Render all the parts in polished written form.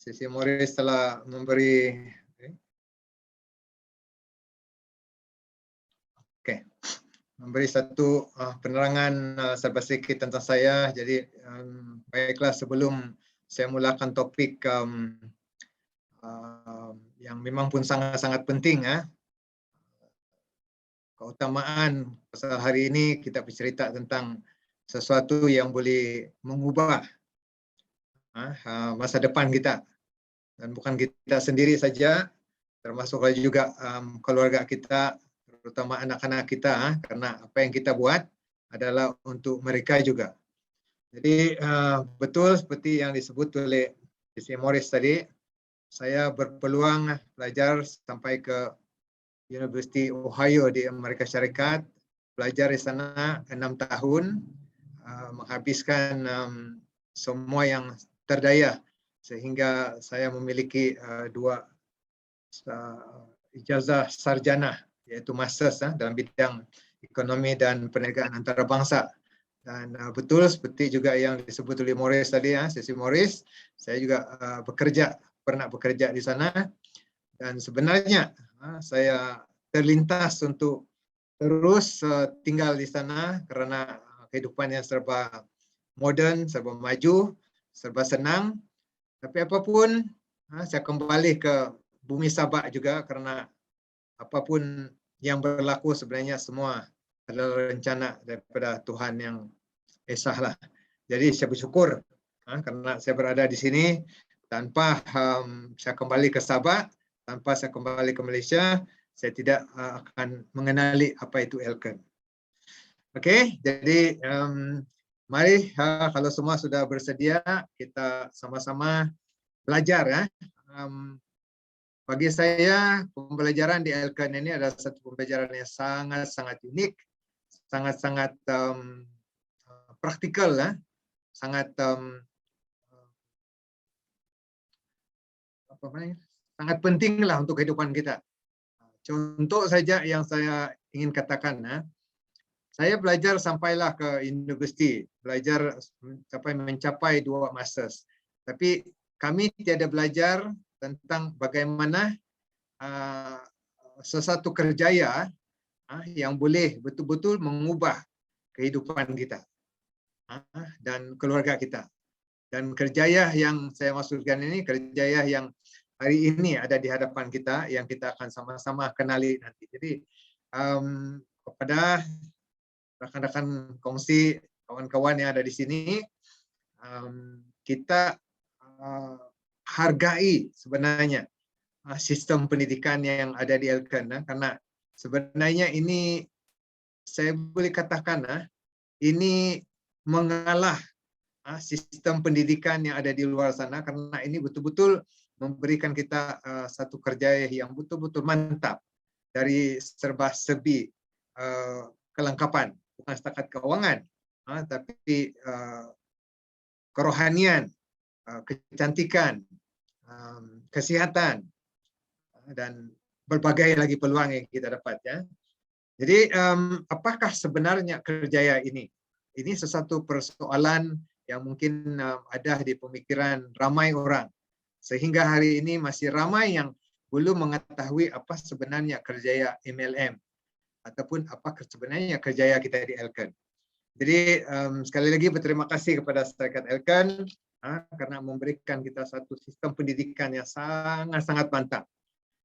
Sisi Morris telah memberi memberi satu penerangan sedikit tentang saya. Jadi baiklah, sebelum saya mulakan topik yang memang pun sangat-sangat penting, keutamaan pasal hari ini kita bercerita tentang sesuatu yang boleh mengubah masa depan kita, dan bukan kita sendiri saja, termasuk juga keluarga kita, terutama anak-anak kita, karena apa yang kita buat adalah untuk mereka juga. Jadi betul seperti yang disebut oleh Sisi Morris tadi, saya berpeluang belajar sampai ke University Ohio di Amerika Syarikat, belajar di sana 6 tahun, menghabiskan semua yang terdaya sehingga saya memiliki 2 ijazah sarjana, yaitu masters dalam bidang ekonomi dan perniagaan antarabangsa. Dan betul seperti juga yang disebut oleh Morris tadi, Sisi Morris, saya juga pernah bekerja di sana, dan sebenarnya saya terlintas untuk terus tinggal di sana karena kehidupannya serba modern, serba maju, serba senang. Tapi apapun, saya kembali ke bumi Sabak juga, karena apapun yang berlaku sebenarnya semua adalah rencana daripada Tuhan yang Esa lah. Jadi saya bersyukur karena saya berada di sini. Tanpa saya kembali ke Sabah, tanpa saya kembali ke Malaysia, saya tidak akan mengenali apa itu Elken. Oke, jadi mari kalau semua sudah bersedia, kita sama-sama belajar. Bagi saya, pembelajaran di Elken ini adalah satu pembelajaran yang sangat-sangat unik, sangat-sangat praktikal, sangat sangat penting lah untuk kehidupan kita. Contoh saja yang saya ingin katakan, saya belajar sampailah ke universiti, belajar sampai mencapai 2 masters. Tapi kami tiada belajar tentang bagaimana sesuatu kerjaya yang boleh betul-betul mengubah kehidupan kita dan keluarga kita. Dan kerjaya yang saya maksudkan ini, kerjaya yang hari ini ada di hadapan kita, yang kita akan sama-sama kenali nanti. Jadi kepada rekan-rekan kongsi, kawan-kawan yang ada di sini, kita hargai sebenarnya sistem pendidikan yang ada di Elken, karena sebenarnya ini saya boleh katakan ini mengalah sistem pendidikan yang ada di luar sana, karena ini betul-betul memberikan kita satu kerja yang betul-betul mantap dari serba-serbi kelengkapan, bukan setakat keuangan, tapi kerohanian, kecantikan, kesihatan, dan berbagai lagi peluang yang kita dapat. Jadi apakah sebenarnya kerjaya ini? Ini sesuatu persoalan yang mungkin ada di pemikiran ramai orang. Sehingga hari ini masih ramai yang belum mengetahui apa sebenarnya kerjaya MLM ataupun apa sebenarnya kerjaya kita di Elken. Jadi sekali lagi berterima kasih kepada Syarikat Elken karena memberikan kita satu sistem pendidikan yang sangat-sangat mantap.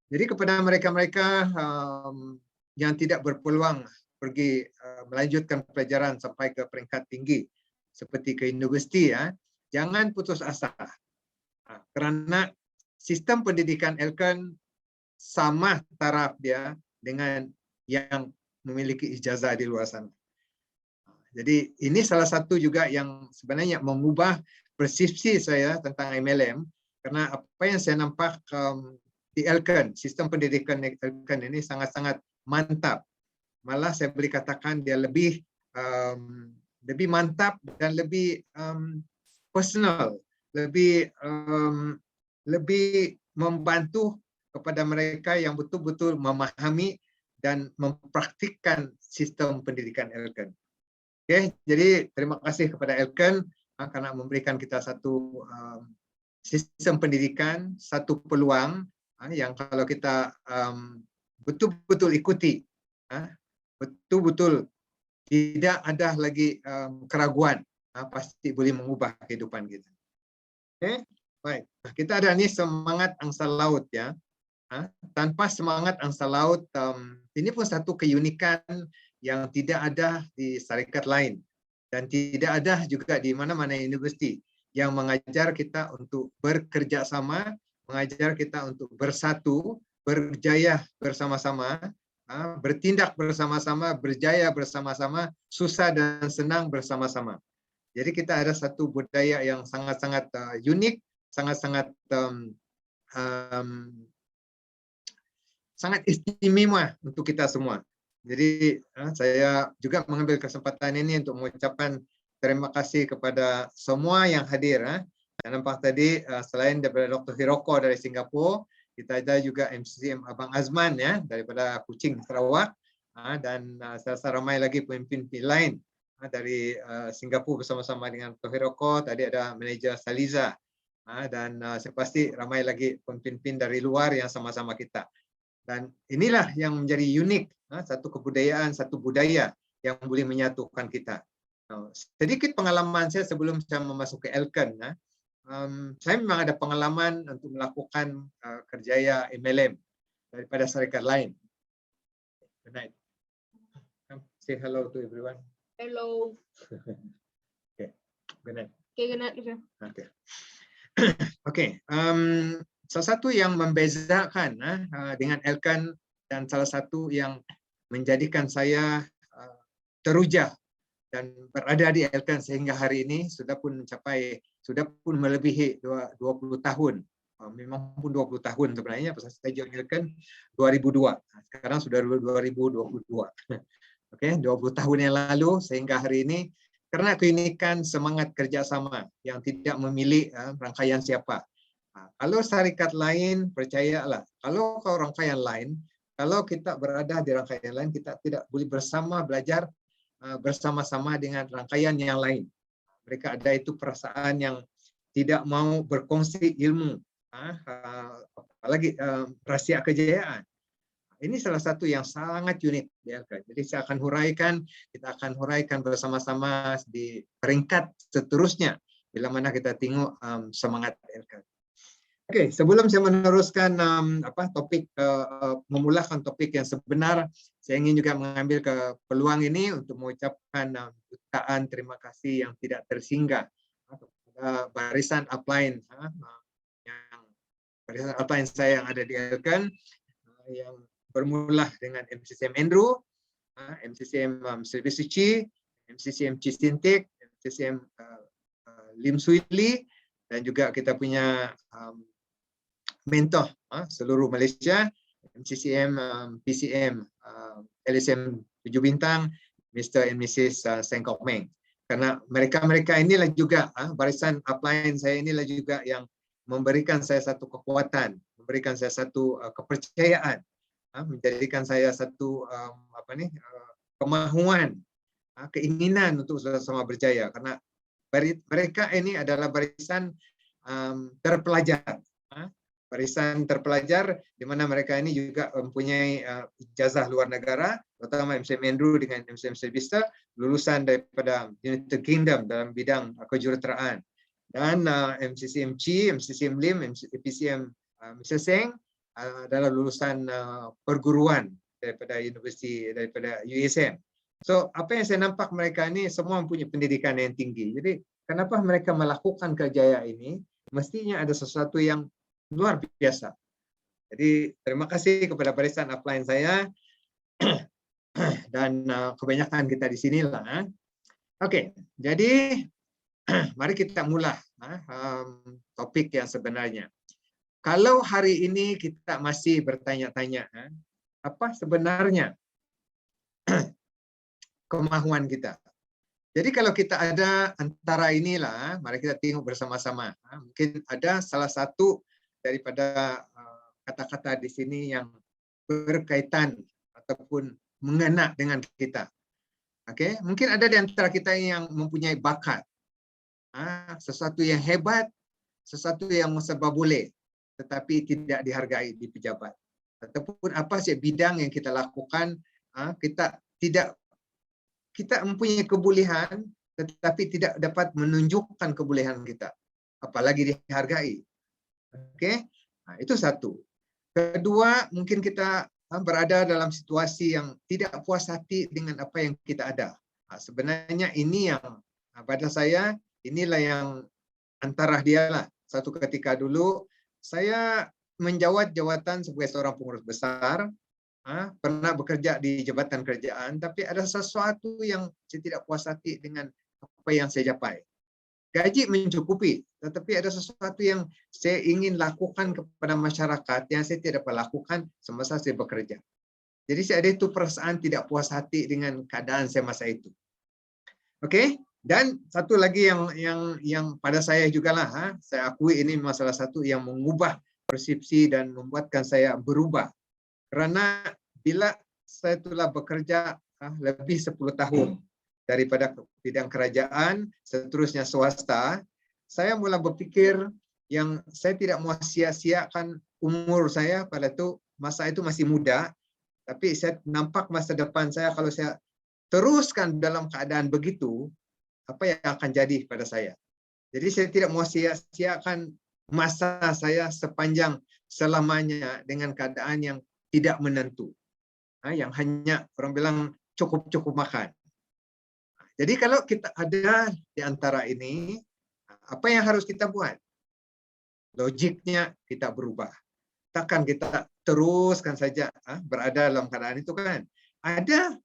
Jadi kepada mereka-mereka yang tidak berpeluang pergi melanjutkan pelajaran sampai ke peringkat tinggi seperti ke universiti, jangan putus asa. Karena sistem pendidikan Elken sama taraf dia dengan yang memiliki ijazah di luar sana. Jadi ini salah satu juga yang sebenarnya mengubah persepsi saya tentang MLM, karena apa yang saya nampak di Elken, sistem pendidikan Elken ini sangat-sangat mantap. Malah saya boleh katakan dia lebih mantap dan lebih personal, lebih membantu kepada mereka yang betul-betul memahami dan mempraktikkan sistem pendidikan Elken. Oke, jadi terima kasih kepada Elken karena memberikan kita satu sistem pendidikan satu peluang yang kalau kita betul-betul ikuti, betul-betul tidak ada lagi keraguan, pasti boleh mengubah kehidupan kita. Oke, baik. Kita ada nih semangat angsa laut ya. Tanpa semangat angsa laut, ini pun satu keunikan yang tidak ada di syarikat lain dan tidak ada juga di mana-mana universiti yang mengajar kita untuk bekerja sama, mengajar kita untuk bersatu, berjaya bersama-sama, bertindak bersama-sama, berjaya bersama-sama, susah dan senang bersama-sama. Jadi kita ada satu budaya yang sangat-sangat unik, sangat-sangat sangat istimewa untuk kita semua. Jadi saya juga mengambil kesempatan ini untuk mengucapkan terima kasih kepada semua yang hadir. Nampak tadi selain daripada Dr. Hiroko dari Singapura, kita ada juga MCCM Abang Azman ya daripada Kuching Sarawak, dan saya rasa ramai lagi pemimpin lain dari Singapura bersama-sama dengan Dr. Hiroko. Tadi ada manajer Saliza, dan saya pasti ramai lagi pemimpin dari luar yang sama-sama kita. Dan inilah yang menjadi unik, satu kebudayaan, satu budaya yang boleh menyatukan kita. Sedikit pengalaman saya sebelum saya memasuki Elken. Saya memang ada pengalaman untuk melakukan kerjaya MLM daripada syarikat lain. Good night. Say hello to everyone. Hello. Okay. Good night. Okay, good night. Okay. Okay. Salah satu yang membezakan dengan Elken dan salah satu yang menjadikan saya teruja dan berada di Elken sehingga hari ini sudah pun melebihi 20 tahun. Memang pun 20 tahun sebenarnya pasal saya join Elken 2002. Sekarang sudah 2022. Oke, 20 tahun yang lalu sehingga hari ini karena keunikan semangat kerjasama yang tidak memilih rangkaian siapa. Kalau syarikat lain, percayalah, kalau rangkaian lain, kalau kita berada di rangkaian lain, kita tidak boleh bersama belajar bersama-sama dengan rangkaian yang lain. Mereka ada itu perasaan yang tidak mau berkongsi ilmu, apalagi rahasia kejayaan. Ini salah satu yang sangat unik di Elken. Jadi saya akan huraikan, kita akan huraikan bersama-sama di peringkat seterusnya bila mana kita tengok semangat Elken. Oke, sebelum saya meneruskan topik, memulakan topik yang sebenar, saya ingin juga mengambil peluang ini untuk mengucapkan jutaan terima kasih yang tidak tersinggah kepada barisan upline, barisan upline saya yang ada di Elken, yang bermula dengan MCCM Andrew, MCCM Sri Suci, MCCM Cisintik, MCCM Lim Swee Lee, dan juga kita punya mentor seluruh Malaysia, MCCM, PCM, LSM 7 bintang, Mr. and Mrs. Seng Kok Meng. Karena mereka inilah juga, barisan upline saya inilah juga yang memberikan saya satu kekuatan, memberikan saya satu kepercayaan, menjadikan saya satu kemahuan, keinginan untuk sama-sama berjaya. Karena mereka ini adalah barisan terpelajar. Barisan terpelajar di mana mereka ini juga mempunyai ijazah luar negara, terutama MCM Andrew dengan MCM Silvester, lulusan daripada United Kingdom dalam bidang kejuruteraan. Dan MCCM Chi, MCCM Lim, PCM Mr. Seng adalah lulusan perguruan daripada universiti daripada USM. So apa yang saya nampak mereka ini semua mempunyai pendidikan yang tinggi. Jadi kenapa mereka melakukan kerjaya ini? Mestinya ada sesuatu yang luar biasa. Jadi terima kasih kepada barisan upline saya dan kebanyakan kita di sinilah. Oke, jadi mari kita mula topik yang sebenarnya. Kalau hari ini kita masih bertanya-tanya, apa sebenarnya kemahuan kita? Jadi kalau kita ada antara inilah, mari kita tengok bersama-sama. Mungkin ada salah satu daripada kata-kata di sini yang berkaitan ataupun mengena dengan kita. Oke, mungkin ada di antara kita yang mempunyai bakat, sesuatu yang hebat, sesuatu yang serba boleh, tetapi tidak dihargai di pejabat. Ataupun apa sih bidang yang kita lakukan, kita mempunyai kebolehan, tetapi tidak dapat menunjukkan kebolehan kita, apalagi dihargai. Oke, nah, itu satu. Kedua, mungkin kita berada dalam situasi yang tidak puas hati dengan apa yang kita ada. Sebenarnya ini yang pada saya, inilah yang antara dialah. Satu ketika dulu saya menjawat jawatan sebagai seorang pengurus besar, pernah bekerja di jabatan kerajaan, tapi ada sesuatu yang saya tidak puas hati dengan apa yang saya capai. Gaji mencukupi, tetapi ada sesuatu yang saya ingin lakukan kepada masyarakat yang saya tidak dapat lakukan semasa saya bekerja. Jadi saya ada itu perasaan tidak puas hati dengan keadaan saya masa itu. Oke, dan satu lagi yang pada saya juga lah, saya akui ini masalah satu yang mengubah persepsi dan membuatkan saya berubah. Karena bila saya telah bekerja lebih 10 tahun daripada bidang kerajaan, seterusnya swasta, saya mulai berpikir yang saya tidak mau sia-siakan umur saya pada itu, masa itu masih muda, tapi saya nampak masa depan saya kalau saya teruskan dalam keadaan begitu, apa yang akan jadi pada saya. Jadi saya tidak mau sia-siakan masa saya sepanjang selamanya dengan keadaan yang tidak menentu, yang hanya orang bilang cukup-cukup makan. Jadi kalau kita ada di antara ini, apa yang harus kita buat? Logiknya kita berubah. Takkan kita teruskan saja berada dalam keadaan itu kan?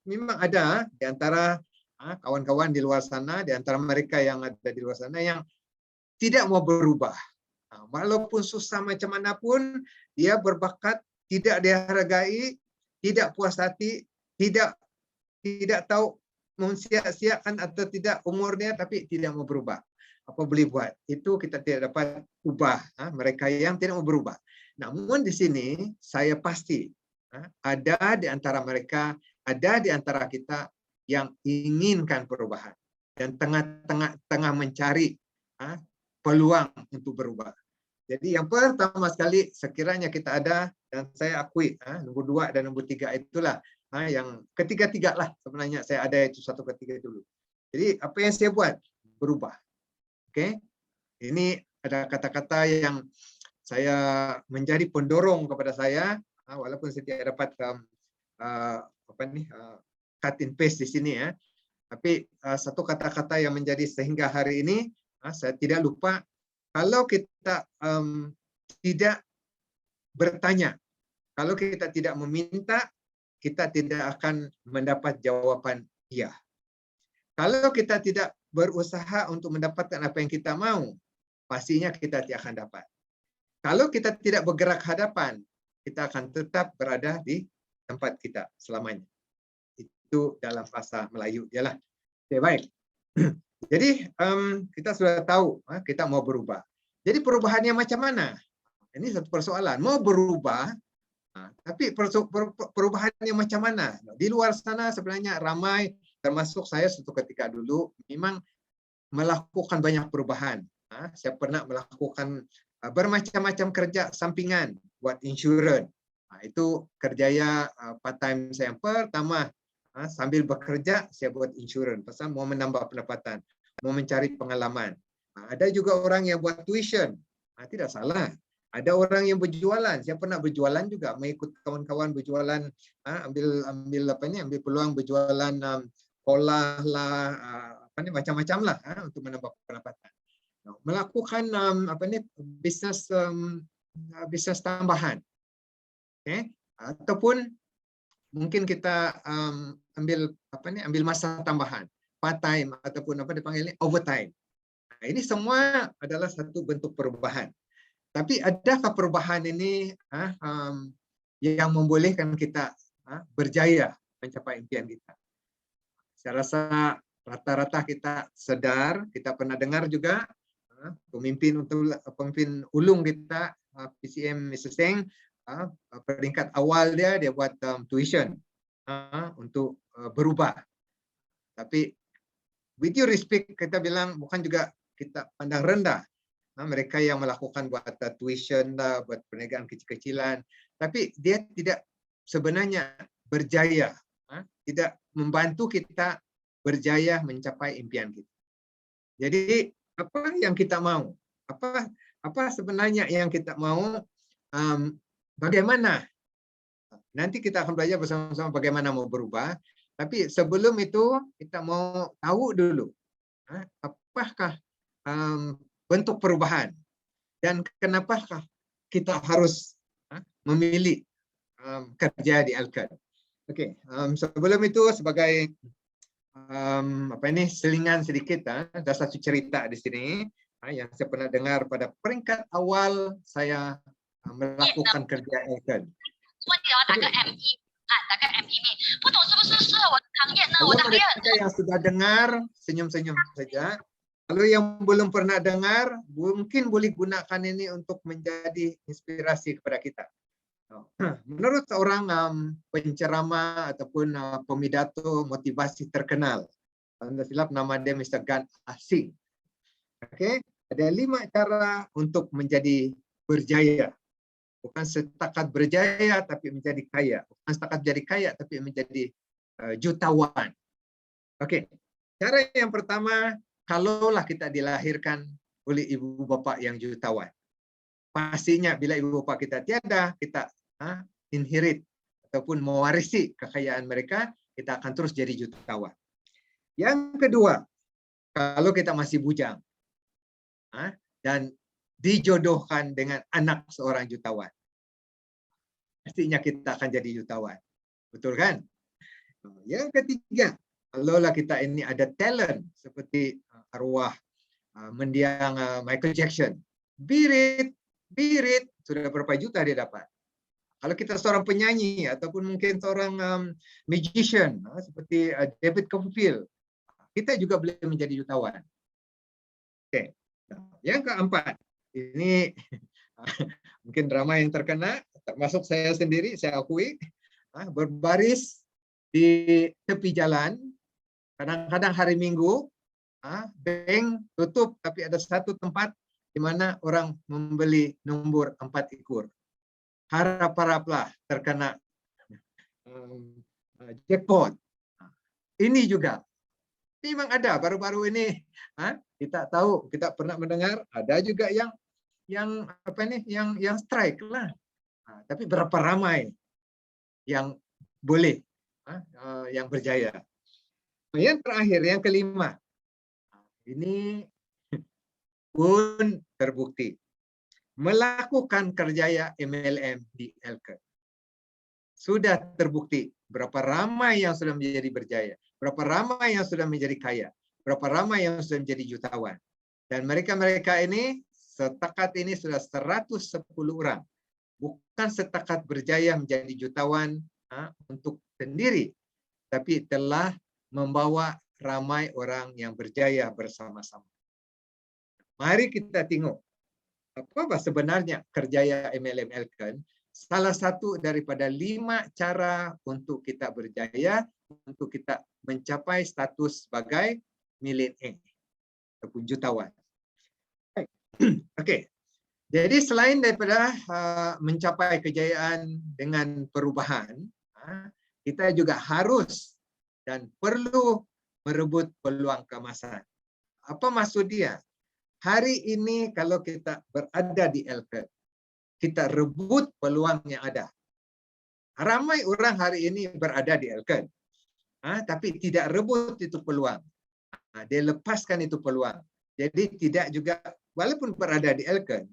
Memang ada di antara kawan-kawan di luar sana, di antara mereka yang ada di luar sana yang tidak mau berubah. Walaupun susah macam mana pun, dia berbakat, tidak dihargai, tidak puas hati, tidak tahu mensia-siakan atau tidak umurnya, tapi tidak mau berubah. Apa boleh buat? Itu kita tidak dapat ubah mereka yang tidak mau berubah. Namun di sini saya pasti ada di antara mereka, ada di antara kita yang inginkan perubahan dan tengah mencari peluang untuk berubah. Jadi yang pertama sekali sekiranya kita ada, dan saya akui nombor 2 dan nombor 3 itulah yang ketiga-tiga lah sebenarnya saya ada itu satu ketiga dulu. Jadi apa yang saya buat? Berubah. Oke. Ini ada kata-kata yang saya menjadi pendorong kepada saya, walaupun saya tidak dapat cut and paste di sini ya. Tapi satu kata-kata yang menjadi sehingga hari ini saya tidak lupa, kalau kita tidak bertanya, kalau kita tidak meminta, kita tidak akan mendapat jawaban iya. Kalau kita tidak berusaha untuk mendapatkan apa yang kita mau, pastinya kita tidak akan dapat. Kalau kita tidak bergerak hadapan, kita akan tetap berada di tempat kita selamanya. Itu dalam bahasa Melayu. Yalah. Oke, baik. Jadi kita sudah tahu kita mau berubah. Jadi perubahannya macam mana? Ini satu persoalan. Mau berubah, tapi perubahannya macam mana? Di luar sana sebenarnya ramai, termasuk saya suatu ketika dulu memang melakukan banyak perubahan. Saya pernah melakukan bermacam-macam kerja sampingan buat insurans. Itu kerjaya part time saya yang pertama. Sambil bekerja saya buat insurans pasal mau menambah pendapatan, mau mencari pengalaman. Ada juga orang yang buat tuition, tidak salah. Ada orang yang berjualan, saya pernah berjualan juga, mengikut kawan-kawan berjualan, ambil peluang berjualan kolah lah, macam-macam lah untuk menambah pendapatan. Melakukan bisnes tambahan, ataupun mungkin kita ambil masa tambahan, part time ataupun dipanggil overtime. Ini semua adalah satu bentuk perubahan. Tapi adakah perubahan ini yang membolehkan kita berjaya mencapai impian kita? Saya rasa rata-rata kita sadar, kita pernah dengar juga pemimpin ulung kita, PCM Mr. Seng, peringkat awal dia buat tuition untuk berubah. Tapi with due respect kita bilang bukan juga kita pandang rendah. mereka yang melakukan buat tuition lah, buat perniagaan kecil-kecilan, tapi dia tidak sebenarnya berjaya, tidak membantu kita berjaya mencapai impian kita. Jadi apa yang kita mau? Apa sebenarnya yang kita mau? Bagaimana? Nanti kita akan belajar bersama-sama bagaimana mau berubah. Tapi sebelum itu kita mau tahu dulu apakah bentuk perubahan dan kenapakah kita harus memilih kerja di Elkert. Oke, sebelum itu sebagai selingan sedikit, ada satu cerita di sini yang saya pernah dengar pada peringkat awal saya melakukan kerja Elkert. Kalau mereka yang sudah dengar, senyum-senyum saja. Kalau yang belum pernah dengar, mungkin boleh gunakan ini untuk menjadi inspirasi kepada kita. Menurut seorang penceramah ataupun pemidato motivasi terkenal, anda silap nama dia Mr. Gan Asing. Oke, ada 5 cara untuk menjadi berjaya. Bukan setakat berjaya tapi menjadi kaya. Bukan setakat jadi kaya tapi menjadi jutawan. Oke, cara yang pertama, kalaulah kita dilahirkan oleh ibu bapak yang jutawan. Pastinya bila ibu bapak kita tiada, kita inherit ataupun mewarisi kekayaan mereka, kita akan terus jadi jutawan. Yang kedua, kalau kita masih bujang dan dijodohkan dengan anak seorang jutawan, pastinya kita akan jadi jutawan. Betul kan? Yang ketiga, kalaulah kita ini ada talent seperti arwah mendiang Michael Jackson, birit, sudah berapa juta dia dapat. Kalau kita seorang penyanyi ataupun mungkin seorang magician seperti David Copperfield, kita juga boleh menjadi jutawan. Oke. Yang keempat, ini mungkin drama yang terkena, termasuk saya sendiri, saya akui, berbaris di tepi jalan. Kadang-kadang hari Minggu, bank tutup, tapi ada satu tempat di mana orang membeli nomor 4 ekor. Harap-haraplah terkena jackpot. Ini juga memang ada baru-baru ini. Kita tahu, kita pernah mendengar ada juga yang strike lah. Tapi berapa ramai yang boleh, yang berjaya. Yang terakhir, yang kelima, ini pun terbukti. Melakukan kerja MLM di Elkert. Sudah terbukti berapa ramai yang sudah menjadi berjaya, berapa ramai yang sudah menjadi kaya, berapa ramai yang sudah menjadi jutawan. Dan mereka-mereka ini setakat ini sudah 110 orang. Bukan setakat berjaya menjadi jutawan untuk sendiri, tapi telah membawa ramai orang yang berjaya bersama-sama. Mari kita tengok apa sebenarnya kerjaya MLM Elkert. Salah satu daripada 5 cara untuk kita berjaya, untuk kita mencapai status sebagai millionaire ataupun jutawan. Oke. Jadi selain daripada mencapai kejayaan dengan perubahan, kita juga harus dan perlu merebut peluang keemasan. Apa maksud dia? Hari ini kalau kita berada di Elkert, kita rebut peluang yang ada. Ramai orang hari ini berada di Elkert, tapi tidak rebut itu peluang. Dia lepaskan itu peluang. Jadi tidak juga, walaupun berada di Elkert,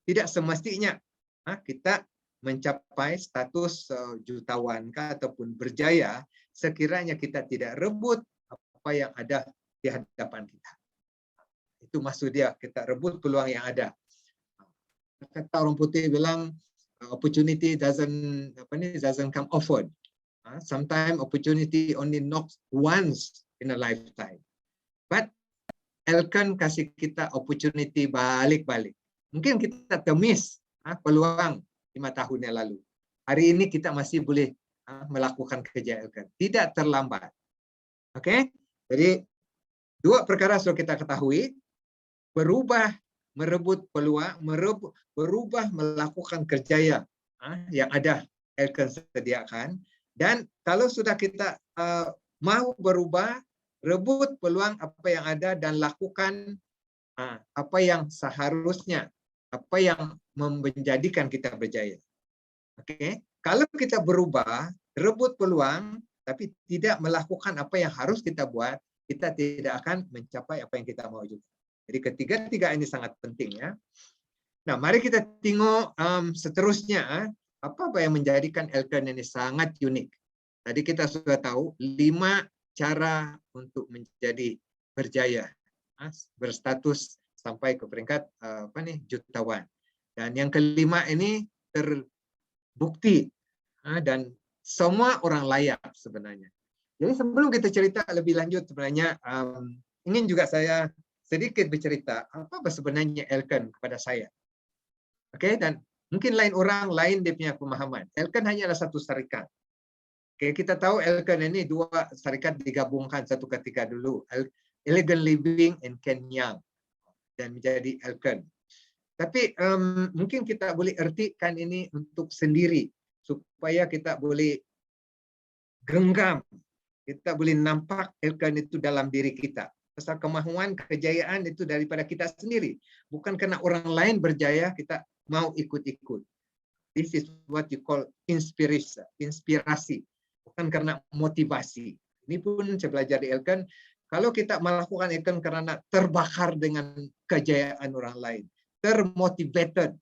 tidak semestinya kita mencapai status jutawan ataupun berjaya sekiranya kita tidak rebut apa yang ada di hadapan kita. Itu maksud dia, kita rebut peluang yang ada. Kata orang putih bilang opportunity doesn't come often. Sometimes opportunity only knocks once in a lifetime. But Elkert kasih kita opportunity balik-balik. Mungkin kita temis peluang 5 tahun yang lalu. Hari ini kita masih boleh melakukan kerja Elkert. Tidak terlambat. Oke? Jadi 2 perkara sudah kita ketahui. Berubah merebut peluang, berubah melakukan kerjaya yang ada Elken sediakan. Dan kalau sudah kita mau berubah, rebut peluang apa yang ada dan lakukan apa yang seharusnya, apa yang menjadikan kita berjaya. Oke, kalau kita berubah, rebut peluang, tapi tidak melakukan apa yang harus kita buat, kita tidak akan mencapai apa yang kita mau juga. Jadi ketiga-tiga ini sangat penting ya. Nah, mari kita tengok seterusnya apa yang menjadikan Elken ini sangat unik. Tadi kita sudah tahu 5 cara untuk menjadi berjaya, berstatus sampai ke peringkat jutawan. Dan yang kelima ini terbukti dan semua orang layak sebenarnya. Jadi sebelum kita cerita lebih lanjut sebenarnya ingin juga saya sedikit bercerita apa sebenarnya Elken kepada saya. Oke, dan mungkin lain orang lain dia punya pemahaman. Elken hanyalah satu syarikat. Oke, kita tahu Elken ini 2 syarikat digabungkan satu ketika dulu, Elegant Living and Ken Young, dan menjadi Elken. Tapi mungkin kita boleh artikan ini untuk sendiri supaya kita boleh genggam, kita boleh nampak Elken itu dalam diri kita. Pasal kemahuan kejayaan itu daripada kita sendiri, bukan karena orang lain berjaya kita mau ikut-ikut. This is what you call inspirasi, bukan karena motivasi. Ini pun saya belajar di Elken, kalau kita melakukan Elken karena terbakar dengan kejayaan orang lain, termotivated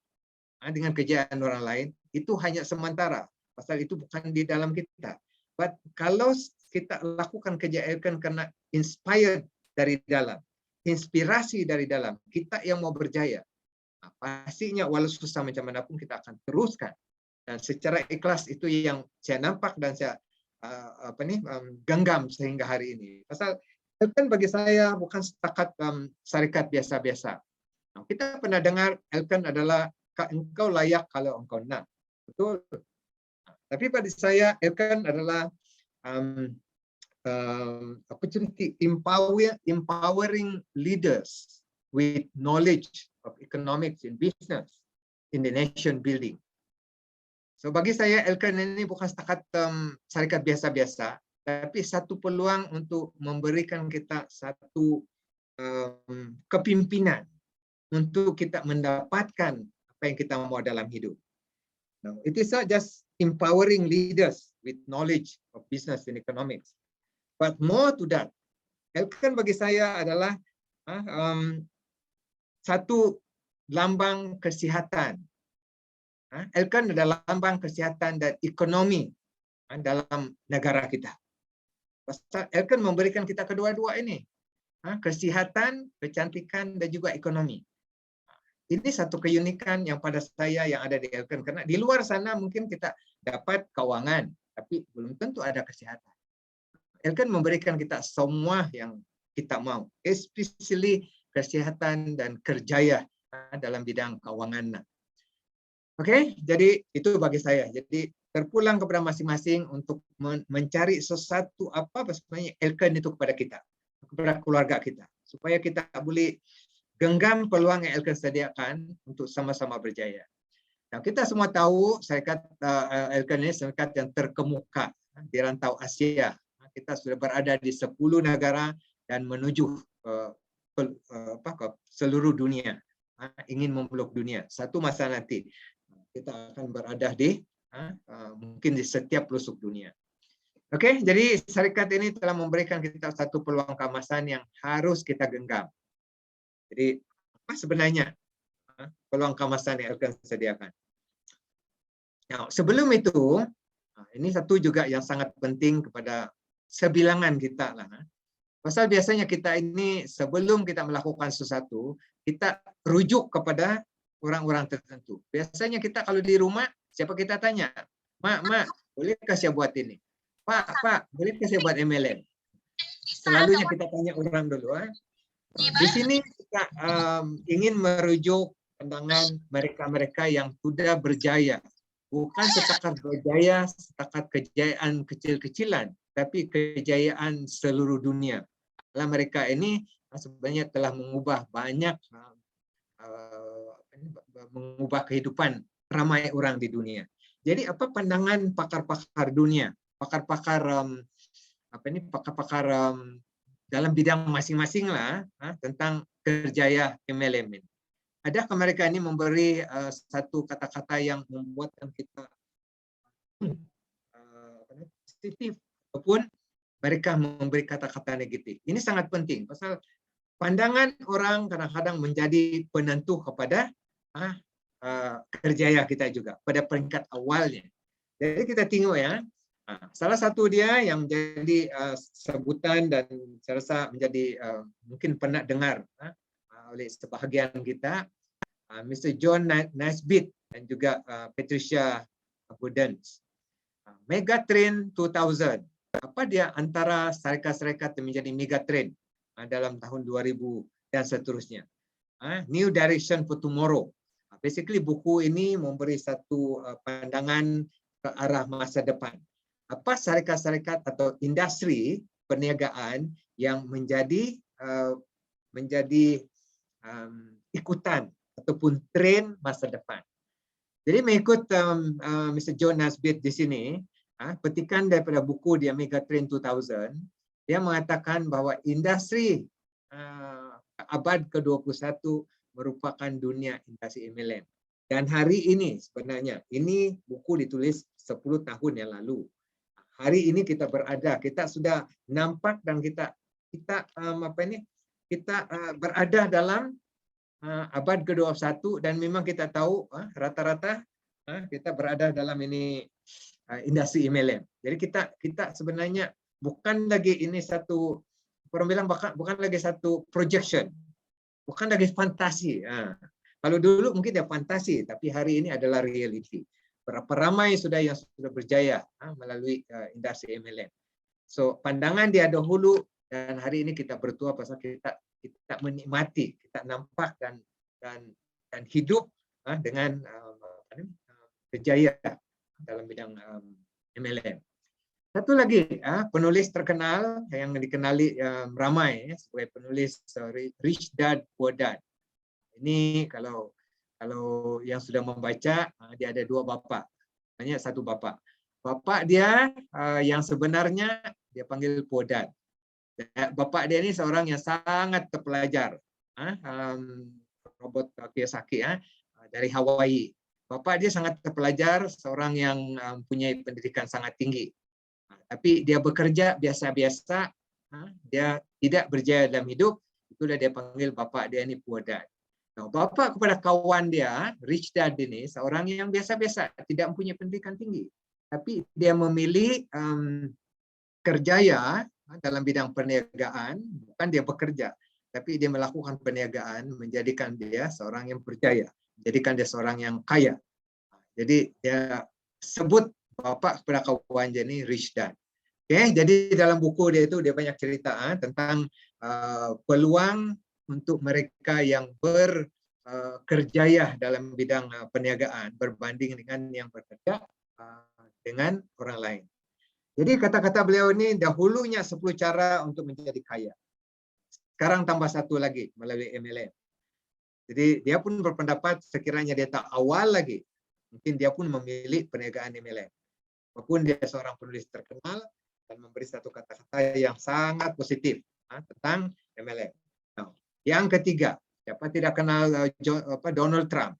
dengan kejayaan orang lain, itu hanya sementara. Pasal itu bukan di dalam kita. But kalau kita lakukan kejayaan Elken karena inspired dari dalam, inspirasi dari dalam, kita yang mau berjaya, pastinya walau susah macam mana pun kita akan teruskan. Dan secara ikhlas itu yang saya nampak dan saya genggam sehingga hari ini. Pasal Elken bagi saya bukan setakat syarikat biasa-biasa. Kita pernah dengar Elken adalah engkau layak kalau engkau nak. Betul. Tapi pada saya Elken adalah opportunity empowering leaders with knowledge of economics and business in the nation building. So bagi saya Elken ini bukan setakat syarikat biasa-biasa, tapi satu peluang untuk memberikan kita satu kepimpinan untuk kita mendapatkan apa yang kita mau dalam hidup. No, it is not just empowering leaders with knowledge of business and economics, but more to that. Elken bagi saya adalah satu lambang kesihatan. Elken adalah lambang kesihatan dan ekonomi dalam negara kita. Elken memberikan kita kedua-dua ini, kesihatan, kecantikan, dan juga ekonomi. Ini satu keunikan yang pada saya yang ada di Elken, karena di luar sana mungkin kita dapat keuangan, tapi belum tentu ada kesehatan. Elken memberikan kita semua yang kita mau, especially kesehatan dan kerjaya dalam bidang keuangan. Oke, jadi itu bagi saya. Jadi terpulang kepada masing-masing untuk mencari sesuatu apa sebenarnya Elken itu kepada kita, kepada keluarga kita, supaya kita boleh genggam peluang yang Elken sediakan untuk sama-sama berjaya. Nah, kita semua tahu syarikat Elken ini syarikat yang terkemuka di rantau Asia. Kita sudah berada di 10 negara dan menuju ke seluruh dunia, ingin memeluk dunia. Satu masa nanti kita akan berada di mungkin di setiap pelosok dunia. Oke, jadi syarikat ini telah memberikan kita satu peluang keemasan yang harus kita genggam. Jadi apa sebenarnya peluang keemasan yang Elken sediakan? Nah, sebelum itu, ini satu juga yang sangat penting kepada sebilangan kita lah. Pasal biasanya kita ini sebelum kita melakukan sesuatu, kita rujuk kepada orang-orang tertentu. Biasanya kita kalau di rumah, siapa kita tanya? Mak, bolehkah saya buat ini? Pak, bolehkah saya buat MLM? Selalunya kita tanya orang dulu. Di sini kita ingin merujuk pandangan mereka-mereka yang sudah berjaya. Bukan setakat berjaya, setakat kejayaan kecil-kecilan, tapi kejayaan seluruh dunia. Karena mereka ini sebenarnya telah mengubah banyak mengubah kehidupan ramai orang di dunia. Jadi apa pandangan pakar-pakar dunia, pakar-pakar pakar-pakar dalam bidang masing-masing lah tentang kerjaya MLM ini. Adakah mereka ini memberi satu kata-kata yang membuatkan kita positif ataupun mereka memberi kata-kata negatif? Ini sangat penting pasal pandangan orang kadang-kadang menjadi penentu kepada kerjaya kita juga pada peringkat awalnya. Jadi kita tengok ya, salah satu dia yang menjadi sebutan dan saya rasa menjadi mungkin pernah dengar oleh sebahagian kita, Mr. John Naisbitt dan juga Patricia Budens. Megatrend 2000, apa dia antara syarikat-syarikat yang menjadi megatrend dalam tahun 2000 dan seterusnya. New Direction for Tomorrow. Basically buku ini memberi satu pandangan ke arah masa depan. Apa syarikat-syarikat atau industri perniagaan yang menjadi ikutan ataupun tren masa depan. Jadi mengikut Mr. John Naisbitt di sini, petikan daripada buku dia Megatrend 2000, dia mengatakan bahwa industri abad ke-21 merupakan dunia industri MLM. Dan hari ini sebenarnya, ini buku ditulis 10 tahun yang lalu. Hari ini kita berada, kita sudah nampak dan kita berada dalam abad ke-21 dan memang kita tahu rata-rata kita berada dalam ini industri MLM. Jadi kita sebenarnya bukan lagi ini satu, orang bilang bukan lagi satu projection, bukan lagi fantasi. Kalau dulu mungkin dia fantasi, tapi hari ini adalah reality. Berapa ramai yang sudah berjaya melalui industri MLM. So pandangan dia dahulu dan hari ini kita bertua pasal kita menikmati, kita nampak dan hidup dengan berjaya dalam bidang MLM. Satu lagi penulis terkenal yang dikenali ramai sebagai penulis Rich Dad Poor Dad. Ini kalau yang sudah membaca, dia ada dua bapa, hanya satu bapa. Bapak dia yang sebenarnya dia panggil Poor Dad. Bapak dia ini seorang yang sangat terpelajar, Robert Kiyosaki dari Hawaii. Bapak dia sangat terpelajar, seorang yang punya pendidikan sangat tinggi. Tapi dia bekerja biasa-biasa, dia tidak berjaya dalam hidup, itulah dia panggil bapak dia ini Poor Dad. Nah, bapak kepada kawan dia, Rich Dad ini, seorang yang biasa-biasa, tidak mempunyai pendidikan tinggi. Tapi dia memilih kerjaya dalam bidang perniagaan, bukan dia bekerja, tapi dia melakukan perniagaan, menjadikan dia seorang yang berjaya, menjadikan dia seorang yang kaya. Jadi dia sebut bapak kepada kawan dia ini Rich Dad. Okay, jadi dalam buku dia itu dia banyak cerita tentang peluang untuk mereka yang berkerjaya dalam bidang perniagaan berbanding dengan yang bekerja dengan orang lain. Jadi kata-kata beliau ini dahulunya 10 cara untuk menjadi kaya. Sekarang tambah satu lagi melalui MLM. Jadi dia pun berpendapat sekiranya dia tak awal lagi, mungkin dia pun memilih perniagaan MLM. Walaupun dia seorang penulis terkenal dan memberi satu kata-kata yang sangat positif tentang MLM. Nah, yang ketiga, siapa tidak kenal Donald Trump?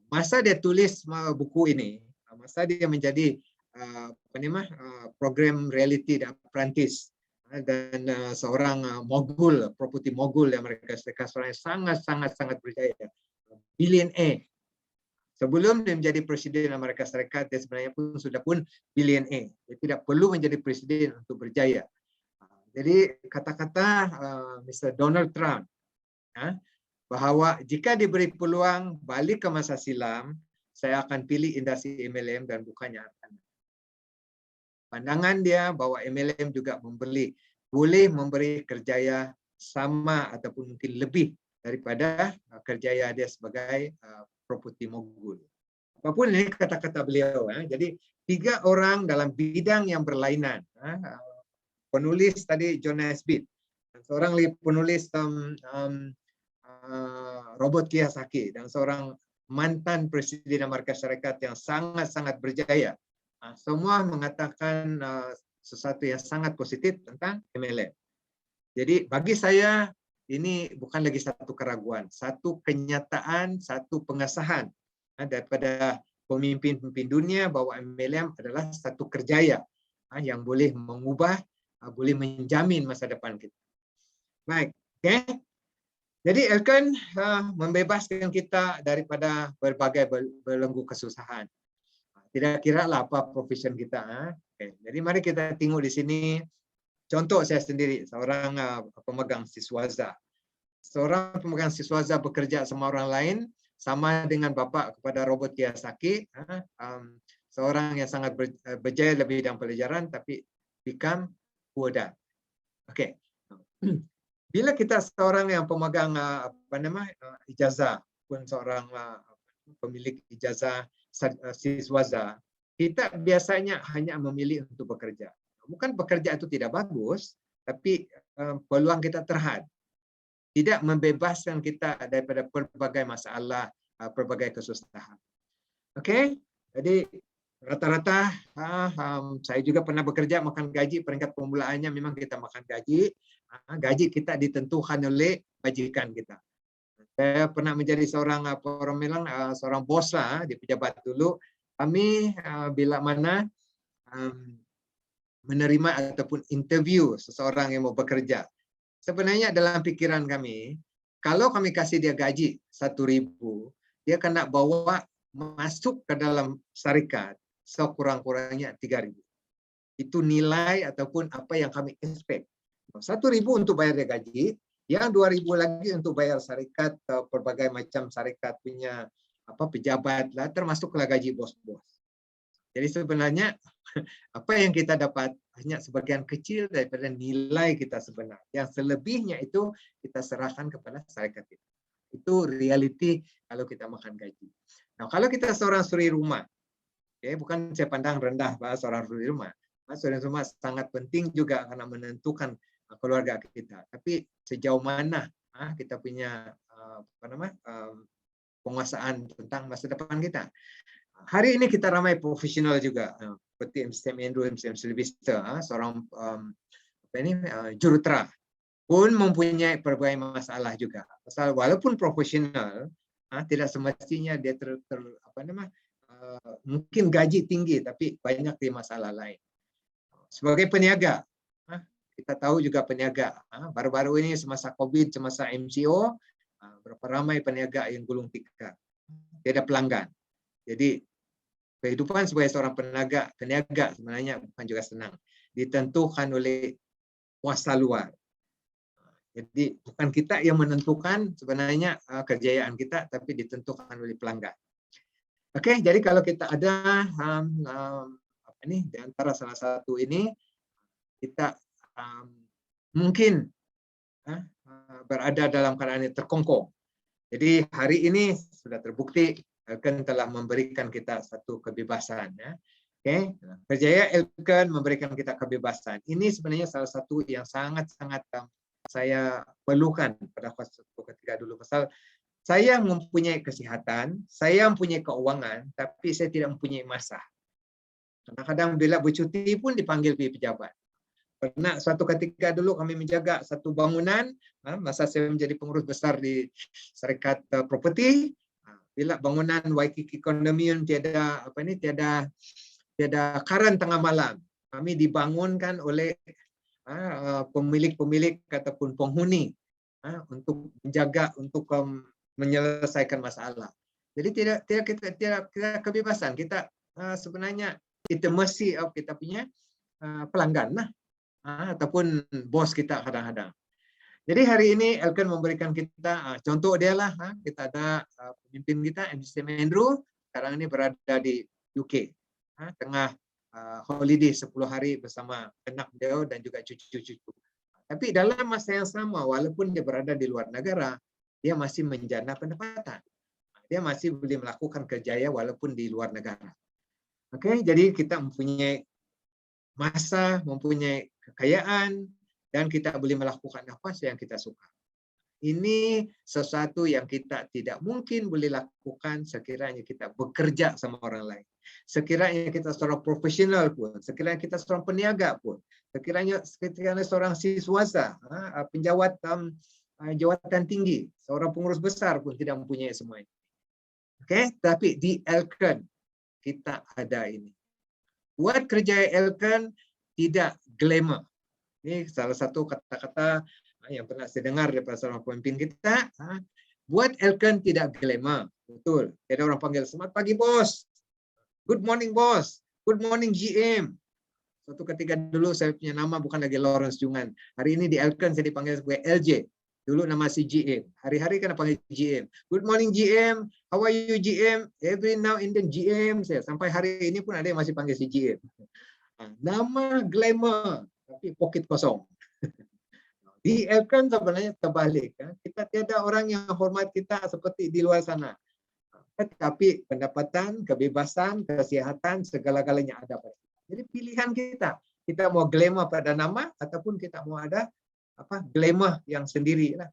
Masa dia tulis buku ini, masa dia menjadi program reality dan apprentice dan seorang mogul, properti mogul yang mereka seorang yang sangat berjaya, billionaire. Sebelum dia menjadi presiden Amerika Serikat, dia sebenarnya sudah billionaire. Dia tidak perlu menjadi presiden untuk berjaya. Jadi kata-kata Mr. Donald Trump bahwa jika diberi peluang balik ke masa silam, saya akan pilih industri MLM dan bukannya akan. Pandangan dia bahwa MLM juga boleh memberi kerjaya sama ataupun mungkin lebih daripada kerjaya dia sebagai properti mogul. Apapun ini kata-kata beliau. Jadi 3 orang dalam bidang yang berlainan. Penulis tadi John Naisbitt, seorang penulis Robert Kiyosaki dan seorang mantan Presiden Amerika Syarikat yang sangat-sangat berjaya. Semua mengatakan sesuatu yang sangat positif tentang MLM. Jadi bagi saya ini bukan lagi satu keraguan, satu kenyataan, satu pengesahan daripada pemimpin-pemimpin dunia bahwa MLM adalah satu kerjaya yang boleh mengubah, boleh menjamin masa depan kita. Baik, okay. Jadi Elkan membebaskan kita daripada berbagai belenggu kesusahan. Tidak kira lah apa profesion kita. Okay. Jadi mari kita tengok di sini. Contoh saya sendiri, seorang pemegang siswaza. Seorang pemegang siswaza bekerja sama orang lain, sama dengan Bapak kepada Robert Kiyosaki. Seorang yang sangat berjaya lebih dalam pelajaran, tapi become poor dad. Oke. Bila kita seorang yang pemegang ijazah, pun seorang pemilik ijazah siswaza, kita biasanya hanya memilih untuk bekerja. Bukan bekerja itu tidak bagus, tapi peluang kita terhad. Tidak membebaskan kita daripada berbagai masalah, berbagai kesusahan. Oke, jadi rata-rata saya juga pernah bekerja makan gaji, peringkat permulaannya memang kita makan gaji. Gaji kita ditentukan oleh majikan kita. Saya pernah menjadi seorang seorang bos lah di pejabat dulu. Kami bila mana menerima ataupun interview seseorang yang mau bekerja. Sebenarnya dalam pikiran kami, kalau kami kasih dia gaji 1.000, dia kena bawa masuk ke dalam syarikat sekurang-kurangnya 3.000. Itu nilai ataupun apa yang kami expect. 1.000 untuk bayar dia gaji, yang 2.000 lagi untuk bayar syarikat, berbagai macam syarikat punya pejabat lah, termasuklah gaji bos-bos. Jadi sebenarnya apa yang kita dapat hanya sebagian kecil daripada nilai kita sebenar. Yang selebihnya itu kita serahkan kepada syarikat kita. Itu realiti kalau kita makan gaji. Nah, kalau kita seorang suri rumah, bukan saya pandang rendah seorang suri rumah. Suri rumah sangat penting juga karena menentukan keluarga kita. Tapi sejauh mana kita punya penguasaan tentang masa depan kita. Hari ini kita ramai profesional juga, seperti MCM Andrew, MCM Sylvester, seorang jurutera pun mempunyai berbagai masalah juga. Pasal walaupun profesional, tidak semestinya dia mungkin gaji tinggi, tapi banyak di masalah lain. Sebagai peniaga, kita tahu juga peniaga. Baru-baru ini semasa COVID, semasa MCO, berapa ramai peniaga yang gulung tikar. Dia ada pelanggan. Jadi kehidupan sebagai seorang peniaga sebenarnya bukan juga senang. Ditentukan oleh kuasa luar. Jadi bukan kita yang menentukan sebenarnya kejayaan kita, tapi ditentukan oleh pelanggan. Oke, jadi kalau kita ada di antara salah satu ini, kita mungkin berada dalam keadaan yang terkongkong. Jadi hari ini sudah terbukti Elkan telah memberikan kita satu kebebasan. Okay. Berjaya Elkan memberikan kita kebebasan. Ini sebenarnya salah satu yang sangat-sangat saya perlukan pada fase ketika dulu. Pasal saya mempunyai kesihatan, saya mempunyai keuangan, tapi saya tidak mempunyai masa. Kadang-kadang bila bercuti pun dipanggil pejabat. Pernah suatu ketika dulu kami menjaga satu bangunan, masa saya menjadi pengurus besar di Syarikat Properti. Bila bangunan Waikiki Condominium tiada karan tengah malam, kami dibangunkan oleh pemilik-pemilik ataupun penghuni untuk menjaga, untuk menyelesaikan masalah. Jadi tidak kebebasan kita, sebenarnya kita mercy of kita punya pelanggan lah, ataupun bos kita kadang-kadang. Jadi hari ini Elkan memberikan kita contoh dia lah, kita ada pemimpin kita MCM Andrew, sekarang ini berada di UK, tengah holiday 10 hari bersama anak beliau dan juga cucu-cucu. Tapi dalam masa yang sama, walaupun dia berada di luar negara, dia masih menjana pendapatan. Dia masih boleh melakukan kerjaya walaupun di luar negara. Oke, jadi kita mempunyai masa, mempunyai kekayaan, dan kita boleh melakukan apa yang kita suka. Ini sesuatu yang kita tidak mungkin boleh lakukan sekiranya kita bekerja sama orang lain. Sekiranya kita seorang profesional pun, sekiranya kita seorang peniaga pun, sekiranya seorang siswasa, penjawat jawatan tinggi, seorang pengurus besar pun tidak mempunyai semua ini. Oke, tapi di Elken kita ada ini. Buat kerja Elken tidak glamour. Ini salah satu kata-kata yang pernah saya dengar daripada seorang pemimpin kita. Buat Elken tidak glamour. Betul. Ada orang panggil, selamat pagi bos. Good morning bos. Good morning GM. Suatu ketika dulu saya punya nama bukan lagi Lawrence Jungan. Hari ini di Elken saya dipanggil sebagai LJ. Dulu nama si GM. Hari-hari kan panggil GM. Good morning GM. How are you GM? Every now and then GM. Saya sampai hari ini pun ada yang masih panggil si GM. Nama glamour tapi pocket kosong. Di Elken sebenarnya terbalik. Kita tiada orang yang hormat kita seperti di luar sana. Tapi pendapatan, kebebasan, kesehatan, segala-galanya ada pada kita. Jadi pilihan kita. Kita mau glamour pada nama ataupun kita mau ada glamour yang sendiri lah.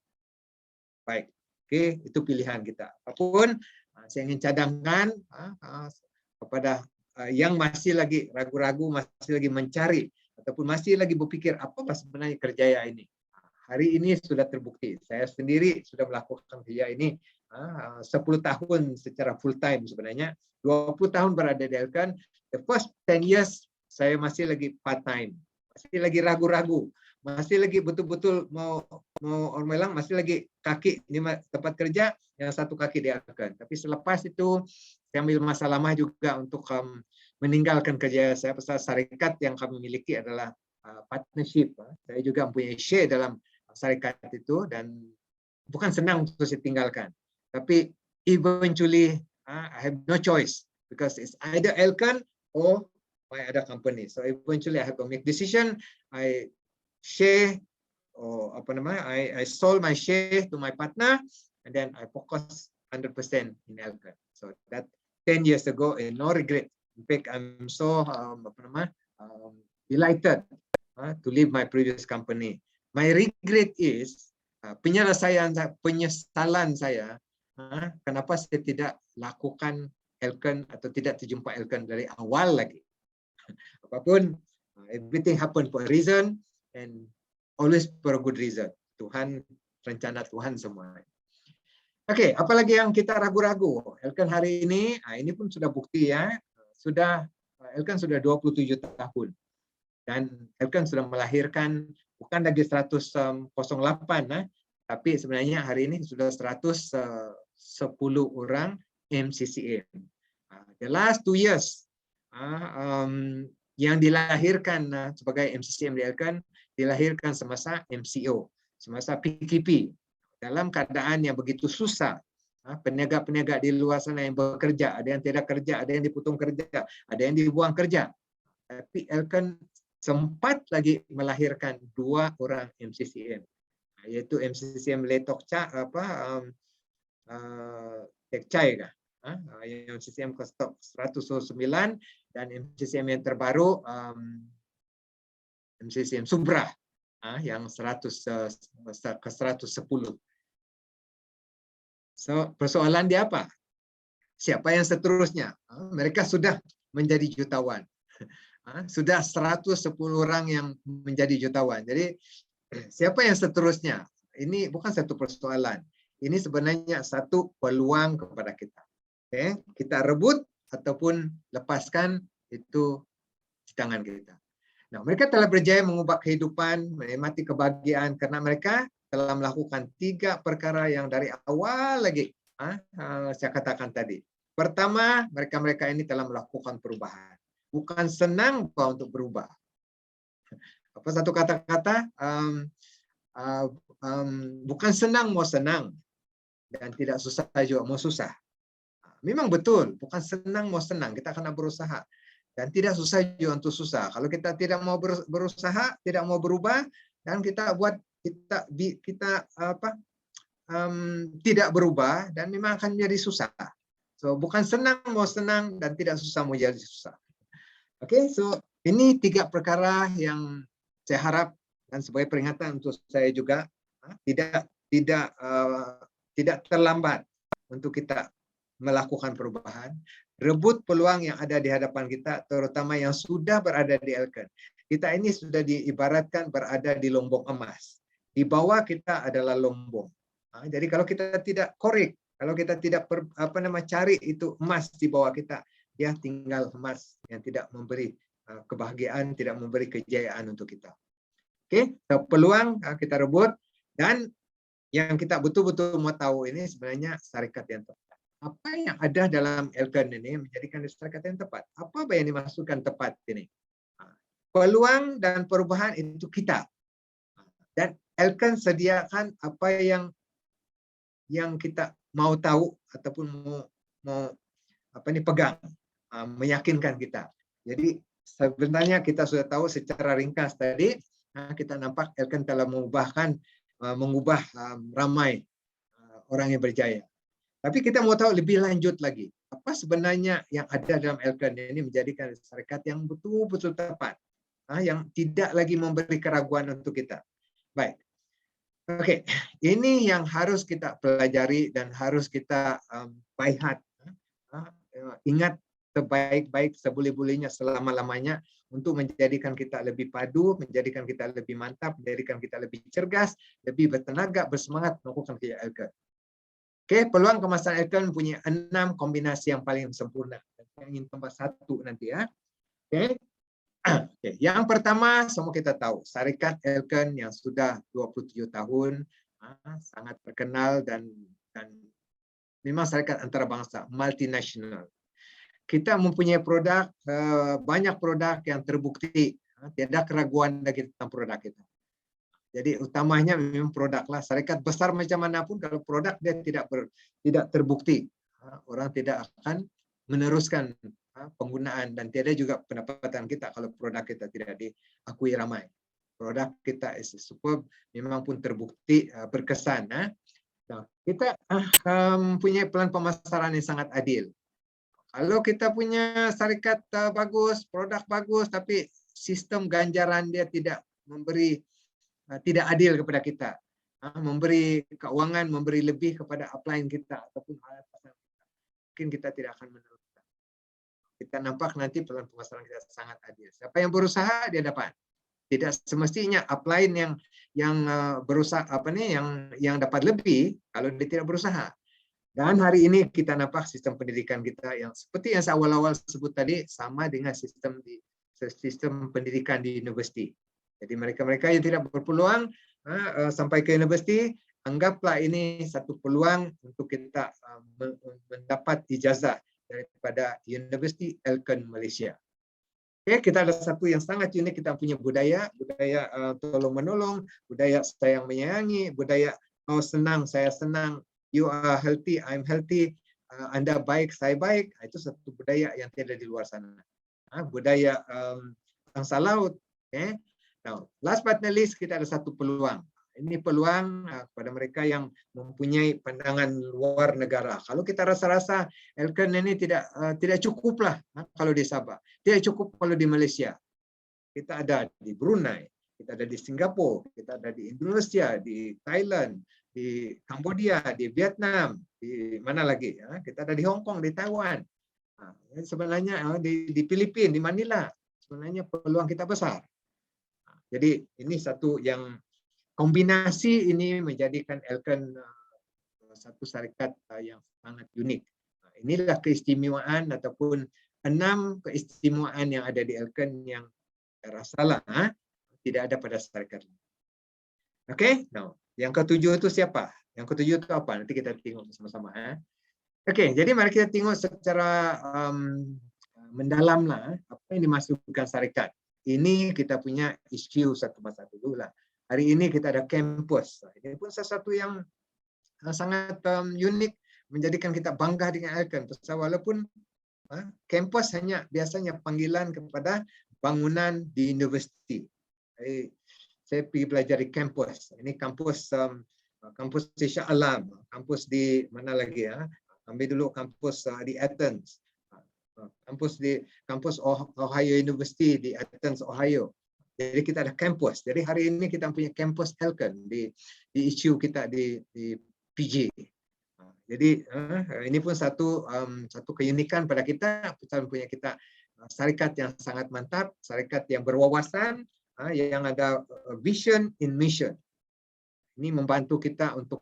Baik. Oke, itu pilihan kita. Apapun saya ingin cadangkan kepada yang masih lagi ragu-ragu, masih lagi mencari ataupun masih lagi berpikir apa sebenarnya kerjaya ini. Hari ini sudah terbukti. Saya sendiri sudah melakukan kerja ini 10 tahun secara full time sebenarnya. 20 tahun berada di Elken. The first 10 years saya masih lagi part time. Masih lagi ragu-ragu. Masih lagi betul-betul mau orang bilang masih lagi kaki di tempat kerja, yang satu kaki di Elken. Tapi selepas itu saya ambil masa lama juga untuk meninggalkan kerja saya. Pasal syarikat yang kami miliki adalah partnership. Saya juga mempunyai share dalam syarikat itu dan bukan senang untuk saya tinggalkan. Tapi eventually I have no choice because it's either Elken or my other company. So eventually I have to make decision. I share or I sold my share to my partner and then I focus 100% in Elken. So that 10 years ago, no regret. In fact, I'm so delighted to leave my previous company. My regret is penyesalan saya kenapa saya tidak lakukan Elken atau tidak terjumpa Elken dari awal lagi. Apapun, everything happen for a reason and always for a good reason. Tuhan, rencana Tuhan semua. Oke, apalagi yang kita ragu-ragu? Elken hari ini pun sudah bukti ya. Elken sudah 27 tahun. Dan Elken sudah melahirkan bukan lagi 108, tapi sebenarnya hari ini sudah 110 orang MCCM. The last 2 years yang dilahirkan sebagai MCCM di Elken dilahirkan semasa MCO, semasa PKP. Dalam keadaan yang begitu susah, peniaga-peniaga di luar sana yang bekerja, ada yang tidak kerja, ada yang dipotong kerja, ada yang dibuang kerja. Tapi Elken sempat lagi melahirkan 2 orang MCCM, yaitu MCCM Letokcha Tekchai yang MCCM ke 109 dan MCCM yang terbaru MCCM Subra yang 100 ke 110. So persoalan dia apa? Siapa yang seterusnya? Mereka sudah menjadi jutawan. Sudah 110 orang yang menjadi jutawan. Jadi siapa yang seterusnya? Ini bukan satu persoalan. Ini sebenarnya satu peluang kepada kita. Okay? Kita rebut ataupun lepaskan itu di tangan kita. Nah, mereka telah berjaya mengubah kehidupan, menikmati kebahagiaan karena mereka telah melakukan 3 perkara yang dari awal lagi saya katakan tadi. Pertama, mereka ini telah melakukan perubahan. Bukan senang untuk berubah. Apa satu kata-kata? Bukan senang mau senang dan tidak susah juga mau susah. Memang betul, bukan senang mau senang. Kita akan berusaha dan tidak susah juga untuk susah. Kalau kita tidak mau berusaha, tidak mau berubah, dan kita tidak berubah dan memang akan menjadi susah. So bukan senang mau senang dan tidak susah mau jadi susah. Oke, so ini 3 perkara yang saya harap dan sebagai peringatan untuk saya juga tidak tidak terlambat untuk kita melakukan perubahan. Rebut peluang yang ada di hadapan kita, terutama yang sudah berada di Elken. Kita ini sudah diibaratkan berada di lombong emas. Di bawah kita adalah lombong. Jadi kalau kita tidak korek, kalau kita tidak cari itu emas di bawah kita, ya tinggal emas yang tidak memberi kebahagiaan, tidak memberi kejayaan untuk kita. Oke, peluang kita rebut, dan yang kita betul-betul mau tahu ini sebenarnya syarikat yang tepat. Apa yang ada dalam Elken ini menjadikan syarikat yang tepat? Apa yang dimaksudkan tepat ini? Peluang dan perubahan itu kita. Dan Elken sediakan apa yang kita mau tahu ataupun mau pegang, meyakinkan kita. Jadi sebenarnya kita sudah tahu secara ringkas tadi, kita nampak Elken telah mengubah ramai orang yang berjaya. Tapi kita mau tahu lebih lanjut lagi, apa sebenarnya yang ada dalam Elken ini menjadikan syarikat yang betul-betul tepat, yang tidak lagi memberi keraguan untuk kita. Baik, oke, ini yang harus kita pelajari dan harus kita bayhat. Ingat sebaik-baik seboleh-bolehnya selama-lamanya untuk menjadikan kita lebih padu, menjadikan kita lebih mantap, menjadikan kita lebih cergas, lebih bertenaga, bersemangat melakukan kerja Elken. Oke, peluang kemasan Elken punya 6 kombinasi yang paling sempurna. Saya ingin tambah 1 nanti ya. Oke. Oke. Yang pertama, semua kita tahu, syarikat Elken yang sudah 27 tahun, sangat terkenal dan memang syarikat antarabangsa, multinasional. Kita mempunyai produk, banyak produk yang terbukti, tidak ada keraguan lagi tentang produk kita. Jadi utamanya memang produk lah. Syarikat besar macam manapun kalau produk dia tidak terbukti, orang tidak akan meneruskan penggunaan, dan tidak juga pendapatan kita kalau produk kita tidak diakui ramai. Produk kita is superb, memang pun terbukti berkesan. Nah, kita punya plan pemasaran yang sangat adil. Kalau kita punya syarikat bagus, produk bagus, tapi sistem ganjaran dia tidak tidak adil kepada kita, memberi keuangan, memberi lebih kepada upline kita ataupun mungkin kita tidak akan meneruskan. Kita nampak nanti pelan pemasaran kita sangat adil. Siapa yang berusaha dia dapat. Tidak semestinya upline yang berusaha yang dapat lebih kalau dia tidak berusaha. Dan hari ini kita nampak sistem pendidikan kita yang seperti yang saya awal-awal sebut tadi sama dengan sistem pendidikan di universiti. Jadi mereka-mereka yang tidak berpeluang sampai ke universiti, anggaplah ini satu peluang untuk kita mendapat ijazah daripada Universiti Elken Malaysia. Oke, kita ada satu yang sangat unik, kita punya budaya tolong-menolong, budaya sayang menyayangi, budaya senang, saya senang, you are healthy, I'm healthy, Anda baik, saya baik. Itu satu budaya yang tidak di luar sana. Budaya bangsa laut. Okay. Now, last but not least, kita ada satu peluang. Ini peluang kepada mereka yang mempunyai pandangan luar negara. Kalau kita rasa-rasa Elken ini tidak cukuplah kalau di Sabah, tidak cukup kalau di Malaysia. Kita ada di Brunei, kita ada di Singapura, kita ada di Indonesia, di Thailand, di Kambodia, di Vietnam, di mana lagi? Kita ada di Hong Kong, di Taiwan. Sebenarnya di Filipina, di Manila. Sebenarnya peluang kita besar. Jadi ini satu yang kombinasi ini menjadikan Elken satu syarikat yang sangat unik. Inilah keistimewaan ataupun 6 keistimewaan yang ada di Elken yang rasalah tidak ada pada syarikat lain. Oke, now yang ketujuh itu siapa? Yang ketujuh itu apa? Nanti kita tengok sama-sama. Oke, jadi mari kita tengok secara mendalam lah apa yang dimasukkan syarikat. Ini kita punya isu satu persatu dulu lah. Hari ini kita ada kampus. Ini pun sesuatu yang sangat unik, menjadikan kita bangga dengan Elken. Walaupun kampus hanya biasanya panggilan kepada bangunan di universiti. Saya pergi belajar di kampus. Ini kampus Shah Alam, kampus di mana lagi ya? Ambil dulu kampus di Athens, kampus Ohio University di Athens, Ohio. Jadi kita ada kampus. Jadi hari ini kita punya kampus Elken di isu kita di PJ. Jadi ini pun satu keunikan pada kita. Kita punya syarikat yang sangat mantap, syarikat yang berwawasan, yang ada vision in mission. Ini membantu kita untuk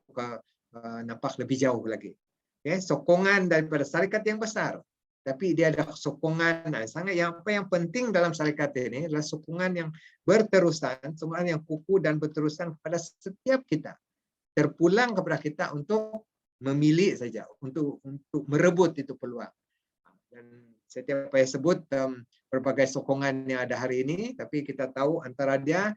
nampak lebih jauh lagi. Sokongan daripada syarikat yang besar. Tapi dia ada sokongan yang penting dalam syarikat ini adalah sokongan yang berterusan, sokongan yang kukuh dan berterusan kepada setiap kita. Terpulang kepada kita untuk memilih saja, untuk merebut itu peluang. Dan setiap saya sebut berbagai sokongan yang ada hari ini, tapi kita tahu antara dia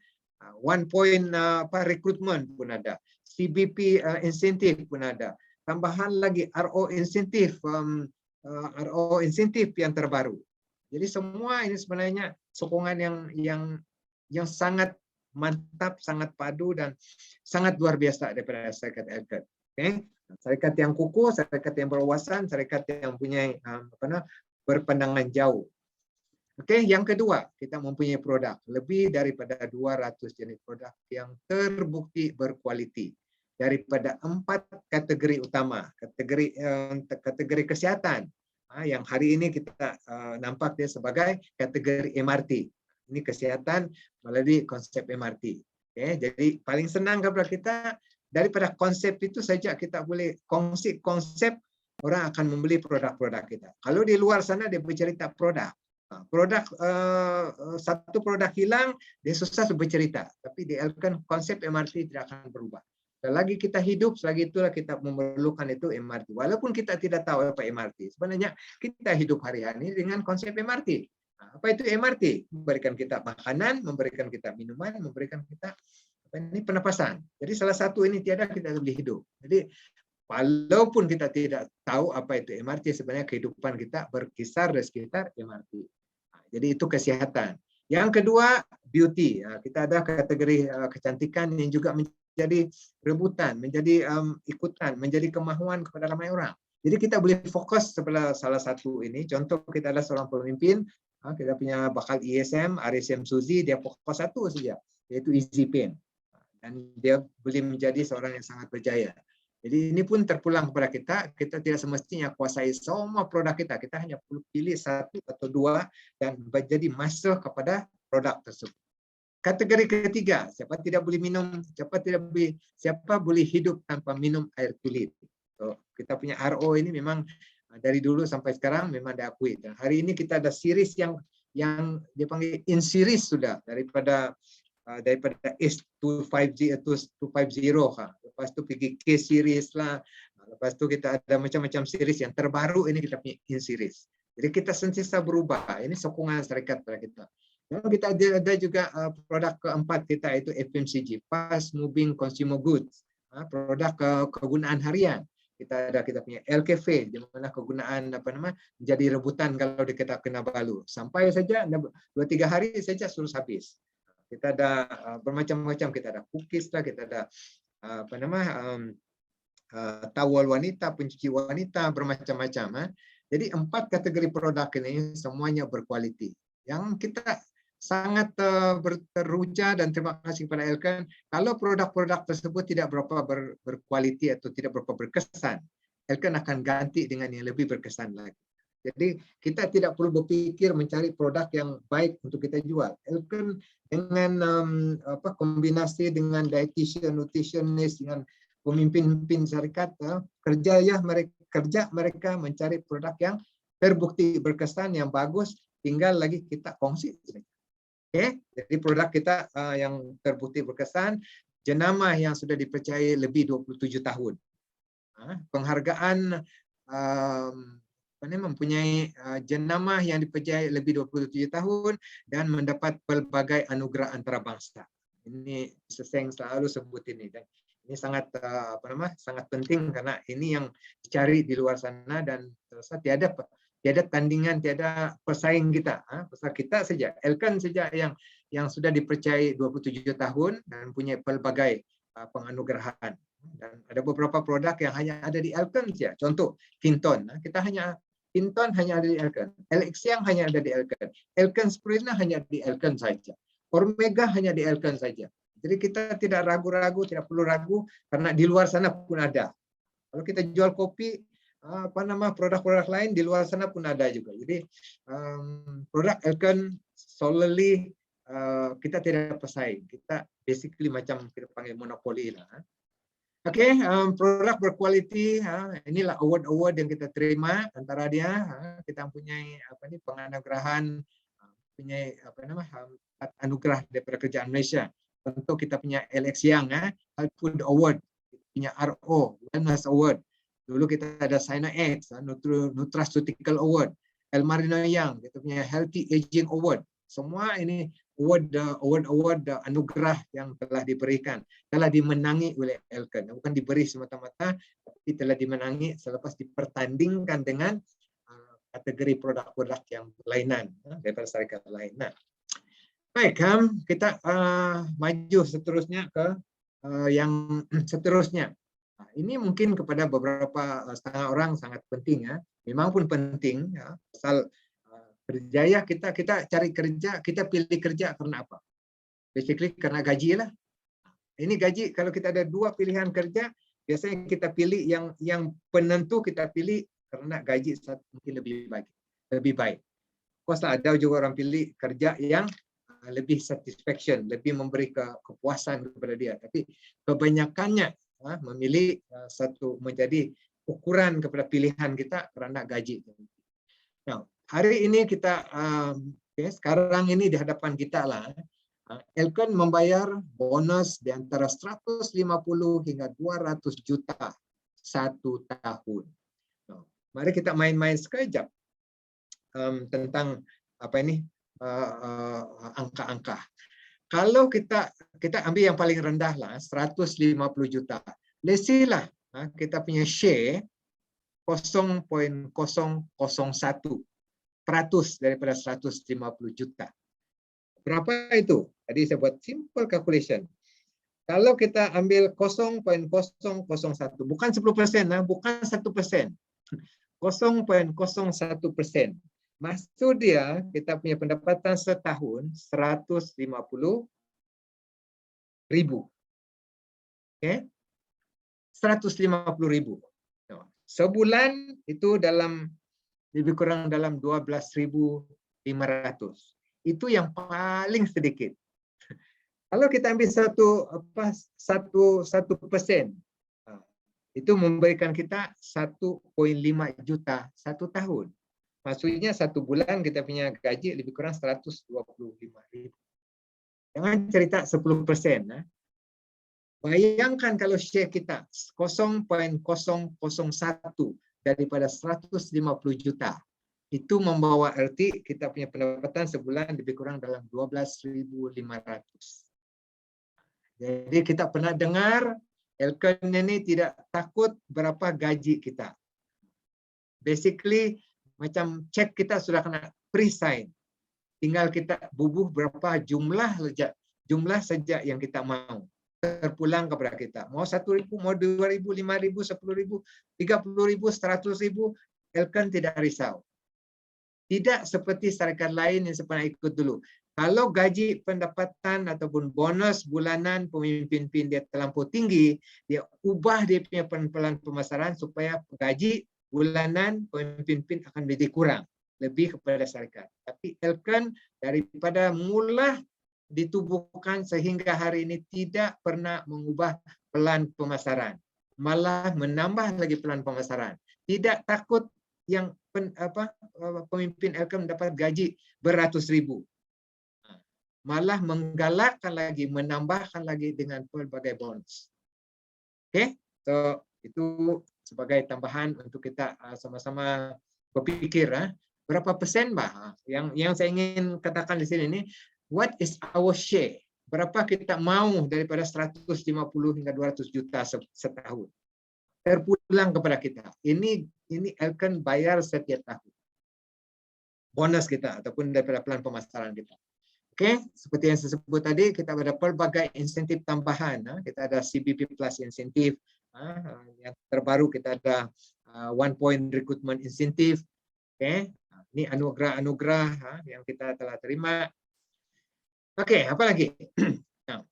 one point rekrutmen pun ada, CBP insentif pun ada, tambahan lagi RO insentif. RO insentif yang terbaru. Jadi semua ini sebenarnya sokongan yang sangat mantap, sangat padu dan sangat luar biasa daripada syarikat Elken. Syarikat yang kukuh, syarikat yang berwawasan, syarikat yang punya berpandangan jauh. Yang kedua, kita mempunyai produk lebih daripada 200 jenis produk yang terbukti berkualiti. Daripada 4 kategori utama, kategori kesihatan yang hari ini kita nampak dia sebagai kategori MRT. Ini kesihatan melalui konsep MRT. Jadi paling senang kepada kita daripada konsep itu saja kita boleh kongsi konsep, orang akan membeli produk-produk kita. Kalau di luar sana dia bercerita produk. Satu produk hilang, dia susah bercerita. Tapi di Elken konsep MRT tidak akan berubah. Selagi kita hidup, selagi itulah kita memerlukan itu MRT. Walaupun kita tidak tahu apa MRT, sebenarnya kita hidup hari-hari dengan konsep MRT. Apa itu MRT? Memberikan kita makanan, memberikan kita minuman, memberikan kita penapasan. Jadi salah satu ini tiada kita boleh hidup. Jadi walaupun kita tidak tahu apa itu MRT, sebenarnya kehidupan kita berkisar di sekitar MRT. Jadi itu kesehatan. Yang kedua, beauty. Kita ada kategori kecantikan yang juga menjadi rebutan, menjadi ikutan, menjadi kemahuan kepada ramai orang. Jadi kita boleh fokus kepada salah satu ini. Contoh kita ada seorang pemimpin, kita punya bakal ISM, RSM Suzy, dia fokus satu saja, yaitu Easy Pain. Dan dia boleh menjadi seorang yang sangat berjaya. Jadi ini pun terpulang kepada kita tidak semestinya kuasai semua produk kita. Kita hanya perlu pilih satu atau dua dan menjadi master kepada produk tersebut. Kategori ketiga, siapa tidak boleh minum, siapa boleh hidup tanpa minum air kulit. So, kita punya RO ini memang dari dulu sampai sekarang memang diakui. Dan hari ini kita ada series yang dipanggil in series sudah daripada S250 atau 250 lepas itu pergi K series lah, lepas itu kita ada macam-macam series yang terbaru ini kita punya in series. Jadi kita sentiasa berubah. Ini sokongan syarikat pada kita. Lalu kita ada juga produk keempat kita itu FMCG, Fast Moving Consumer Goods, produk kegunaan harian. Kita punya LKV, di mana kegunaan menjadi rebutan kalau kita kena balu. Sampai saja 2-3 hari saja suruh habis. Kita ada bermacam-macam, kita ada cookies lah, kita ada towel wanita, pencuci wanita, bermacam-macam. Jadi 4 kategori produk ini semuanya berkualiti. Yang kita sangat teruja dan terima kasih kepada Elken. Kalau produk-produk tersebut tidak berapa berkualiti atau tidak berapa berkesan, Elken akan ganti dengan yang lebih berkesan lagi. Jadi kita tidak perlu berpikir mencari produk yang baik untuk kita jual. Elken dengan kombinasi dengan dietitian, nutritionist, dengan pemimpin syarikat, mereka mencari produk yang terbukti berkesan, yang bagus, tinggal lagi kita kongsi. Jadi produk kita yang terbukti berkesan, jenama yang sudah dipercayai lebih 27 tahun. Penghargaan mempunyai jenama yang dipercayai lebih 27 tahun dan mendapat pelbagai anugerah antarabangsa. Ini saya selalu sebut ini, dan ini sangat sangat penting karena ini yang dicari di luar sana dan tiada tandingan, tiada pesaing kita. Pesaing kita saja, Elken saja yang sudah dipercayai 27 tahun dan punya pelbagai penganugerahan. Dan ada beberapa produk yang hanya ada di Elken saja. Contoh Kinton, Kinton hanya ada di Elken. Elixiang hanya ada di Elken. Elken Spirina hanya di Elken saja. Ormega hanya di Elken saja. Jadi kita tidak ragu-ragu, tidak perlu ragu karena di luar sana pun ada. Kalau kita jual kopi, produk-produk lain di luar sana pun ada juga. Jadi produk Elken solely kita tidak pesaing. Kita basically macam kita panggil monopoli lah. Oke, produk berkualiti, inilah award-award yang kita terima. Antara dia kita mempunyai penganugerahan, punya anugerah daripada kerajaan Malaysia. Contoh kita punya Alex Young, Health Food Award, punya RO, Wellness Award. Dulu kita ada Sinox, Nutraceutical Award, El Marino Young, kita punya Healthy Aging Award. Semua ini award anugerah yang telah diberikan, telah dimenangi oleh Elken. Bukan diberi semata-mata, tapi telah dimenangi selepas dipertandingkan dengan kategori produk-produk yang berlainan daripada syarikat lain. Nah, baik, kita maju seterusnya ke yang seterusnya. Nah, ini mungkin kepada beberapa setengah orang sangat penting ya. Memang pun penting ya. Asal berjaya kita cari kerja, kita pilih kerja karena apa? Basically karena gaji lah. Ini gaji, kalau kita ada dua pilihan kerja, biasanya kita pilih yang penentu, kita pilih karena gaji mungkin lebih baik. Of course ada juga orang pilih kerja yang lebih satisfaction, lebih memberi kepuasan kepada dia. Tapi kebanyakannya memilih satu menjadi ukuran kepada pilihan kita karena gaji. Nah, hari ini kita sekarang ini di hadapan kita lah, Elken membayar bonus di antara 150 hingga 200 juta satu tahun. Nah, mari kita main-main sekejap tentang angka-angka. Kalau kita ambil yang paling rendah lah, 150 juta. Lesilah kita punya share 0,001% daripada 150 juta. Berapa itu? Tadi saya buat simple calculation. Kalau kita ambil 0,001, bukan 10%, bukan 1%. 0,01%. Maksud dia kita punya pendapatan setahun 150.000. Oke? 150.000. Sebulan itu lebih kurang dalam 12.500. Itu yang paling sedikit. Kalau kita ambil 1%, itu memberikan kita 1,5 juta satu tahun. Maksudnya satu bulan kita punya gaji lebih kurang 125.000. Jangan cerita 10%. Bayangkan kalau share kita 0,001 daripada 150 juta. Itu membawa arti kita punya pendapatan sebulan lebih kurang dalam 12.500. Jadi kita pernah dengar Elken ini tidak takut berapa gaji kita. Basically macam cek kita sudah kena pre-sign. Tinggal kita bubuh berapa jumlah saja yang kita mau. Terpulang kepada kita. Mau 1.000, mau 2.000, 5.000, 10.000, 30.000, 100.000, Elken tidak risau. Tidak seperti syarikat lain yang pernah ikut dulu. Kalau gaji pendapatan ataupun bonus bulanan pemimpin PIN dia terlampau tinggi, dia ubah dia punya pelan pemasaran supaya gaji bulanan pemimpin PIN akan menjadi kurang, lebih kepada syarikat. Tapi Elken daripada mula ditubuhkan sehingga hari ini tidak pernah mengubah pelan pemasaran, malah menambah lagi pelan pemasaran. Tidak takut yang pemimpin Elken mendapat gaji beratus ribu, malah menggalakkan lagi, menambahkan lagi dengan pelbagai bonus. Oke, so itu sebagai tambahan untuk kita sama-sama berpikir berapa persen, Mbak? Yang saya ingin katakan di sini ini, what is our share? Berapa kita mau daripada 150 hingga 200 juta setahun? Terpulang kepada kita. Ini Elken bayar setiap tahun. Bonus kita ataupun daripada pelan pemasaran kita. Oke, seperti yang saya sebut tadi, kita ada pelbagai insentif tambahan. Kita ada CBP Plus insentif. Yang terbaru kita ada One Point Recruitment Incentive. Oke, ini anugerah-anugerah yang kita telah terima. Oke, apa lagi? Nah,